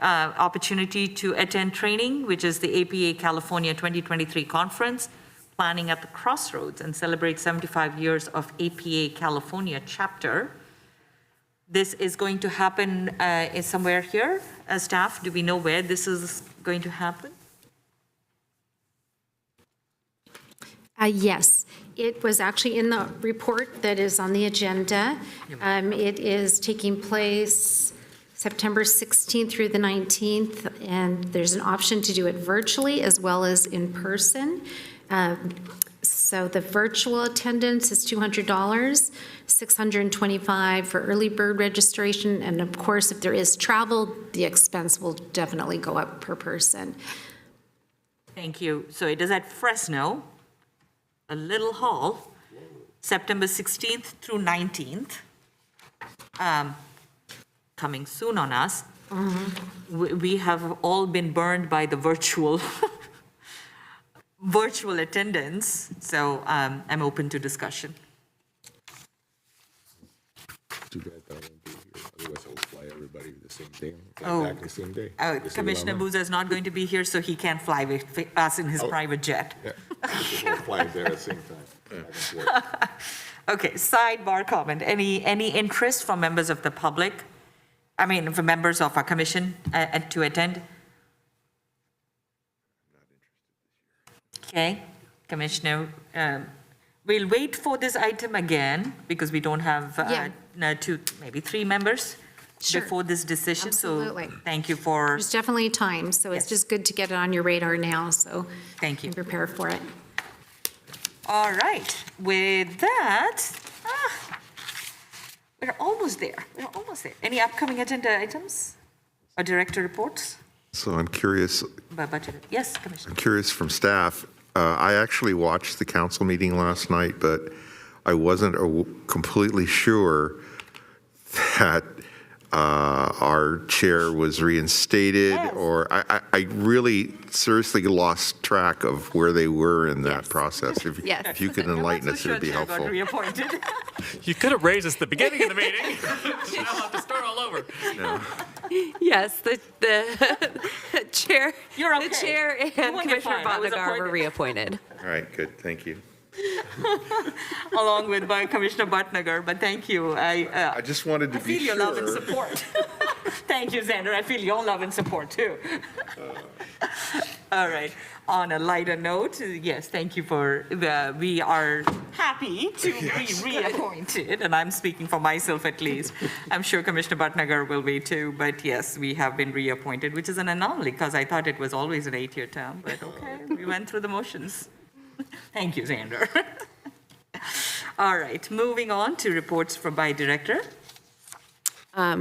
opportunity to attend training, which is the APA California 2023 conference, planning at the crossroads and celebrate 75 years of APA California chapter. This is going to happen is somewhere here. Staff, do we know where this is going to happen? Yes, it was actually in the report that is on the agenda. It is taking place September 16th through the 19th, and there's an option to do it virtually as well as in person. So the virtual attendance is $200, $625 for early bird registration, and of course, if there is travel, the expense will definitely go up per person. Thank you. So it is at Fresno, a little hall, September 16th through 19th. Coming soon on us. We have all been burned by the virtual attendance, so I'm open to discussion. Too bad that I won't be here. Otherwise, I will fly everybody the same day. Oh. Back the same day. Commissioner Booza is not going to be here, so he can't fly with us in his private jet. Yeah, we'll fly there at the same time. Back and forth. Okay, sidebar comment. Any interest from members of the public? I mean, for members of our commission to attend? Okay, Commissioner, we'll wait for this item again because we don't have maybe 3 members Sure. before this decision. Absolutely. So thank you for, There's definitely time, so it's Yes. just good to get it on your radar now, so thank you. you can prepare for it. All right, with that, we're almost there. We're almost there. Any upcoming agenda items or director reports? So I'm curious, Yes, Commissioner. I'm curious from staff. I actually watched the council meeting last night, but I wasn't completely sure that our chair was reinstated, Yes. or I really seriously lost track of where they were in that Yes. process. Yes. If you could enlighten us, it would be Got helpful. reappointed. You could have raised us at the beginning of the meeting. Now I'll have to start all over. Yes, the chair, You're okay. the chair You and won't get Commissioner fired. I was Bhatnagar were appointed. reappointed. All right, good, thank you. Along with by Commissioner Bhatnagar, but thank you. I just wanted to I be feel your love and sure. support. Thank you, Xander. I feel your love and support, too. All right. On a lighter note, yes, thank you for, we are happy to be reappointed, and I'm speaking for myself at least. I'm sure Commissioner Bhatnagar will be too, but yes, we have been reappointed, which is an anomaly, because I thought it was always an 8-year term, but okay, we went through the motions. Thank you, Xander. All right, moving on to reports by director.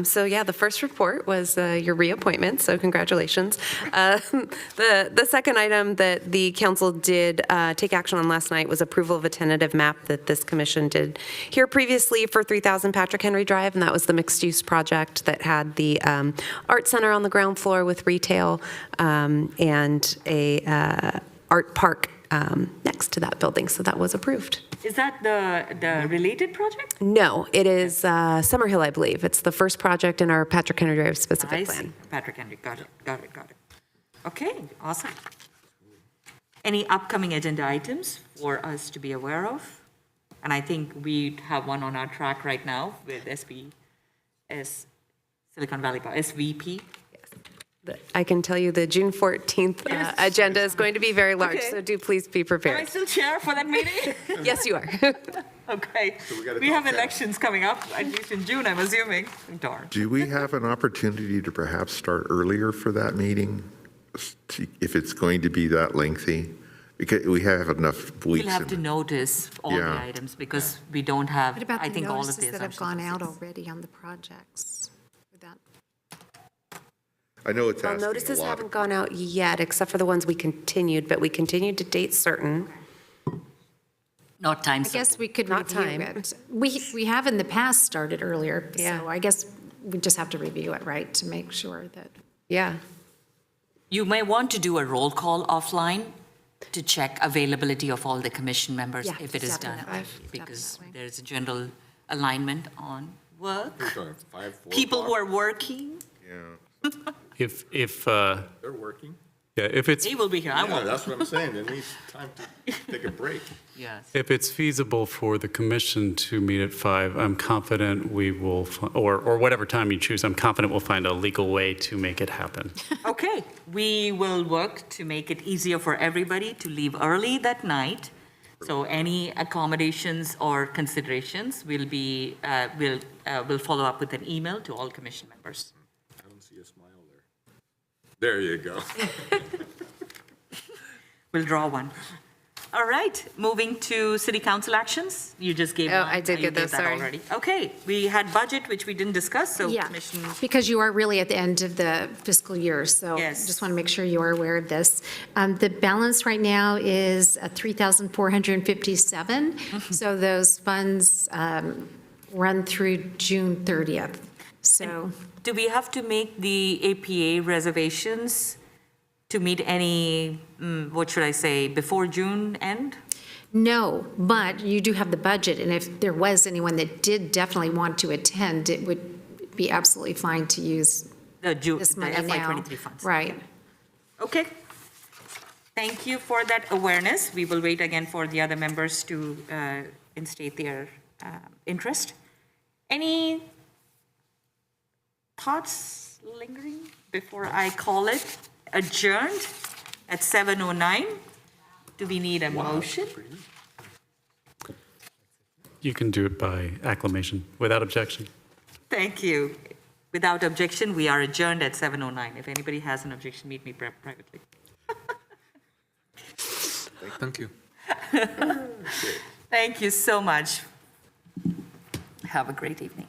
So yeah, the first report was your reappointment, so congratulations. The second item that the council did take action on last night was approval of a tentative map that this commission did here previously for 3000 Patrick Henry Drive, and that was the mixed-use project that had the art center on the ground floor with retail and a art park next to that building, so that was approved. Is that the related project? No, it is Summerhill, I believe. It's the first project in our Patrick Henry Drive I specific see. plan. Patrick Henry, got it. Okay, awesome. Any upcoming agenda items for us to be aware of? And I think we have one on our track right now with Silicon Valley Power, SVP. I can tell you the June 14th agenda is going to be very large, Okay. so do please be Am I prepared. still chair for that meeting? Yes, you are. Okay. we gotta We have talk now. elections coming up, at least in June, I'm assuming. Darn. Do we have an opportunity to perhaps start earlier for that meeting, if it's going to be that lengthy? Because we have enough weeks. We'll have to in- notice all the Yeah. items because we don't have, What about I the think, all of notices the that have gone assumptions. out already on the projects? Would that- I know it's Well, asking a notices lot. haven't gone out yet, except for the ones we continued, but we continued to date certain. Not time I certain. guess we could Not review time. it. We have in the past started earlier, Yeah. so I guess we just have to review it, right, to make sure that. Yeah. You may want to do a roll call offline to check availability of all the commission members Yeah, if it is done. definitely, Because definitely. there's a general alignment on work. Sorry, 5, 4 People who o'clock? are working, Yeah. If They're working. it's they will be here. I Yeah, won't. that's what I'm saying. They need time to take a break. Yes. If it's feasible for the commission to meet at 5, I'm confident we will, or whatever time you choose, I'm confident we'll find a legal way to make it happen. Okay, we will work to make it easier for everybody to leave early that night. So any accommodations or considerations will be, we'll follow up with an email to all commission members. I don't see a smile there. There you go. We'll draw one. All right, moving to city council actions. You just gave Oh, one. I did You get gave those, that sorry. already. Okay, we had budget, which we didn't discuss, so Yeah, commission. because you are really at the end of the fiscal year, so Yes. just want to make sure you are aware of this. The balance right now is 3,457, so those funds run through June 30th. So, Do we have to make the APA reservations to meet any, what should I say, before June end? no, but you do have the budget, and if there was anyone that did definitely want to attend, it would be absolutely fine to use The this the money FY now. '23 funds. Right. Okay. Thank you for that awareness. We will wait again for the other members to instate their interest. Any thoughts lingering before I call it adjourned at 7:09? Do we need a motion? You can do it by acclamation, without objection. Thank you. Without objection, we are adjourned at 7:09. If anybody has an objection, meet me privately. Thank you. Thank you so much. Have a great evening.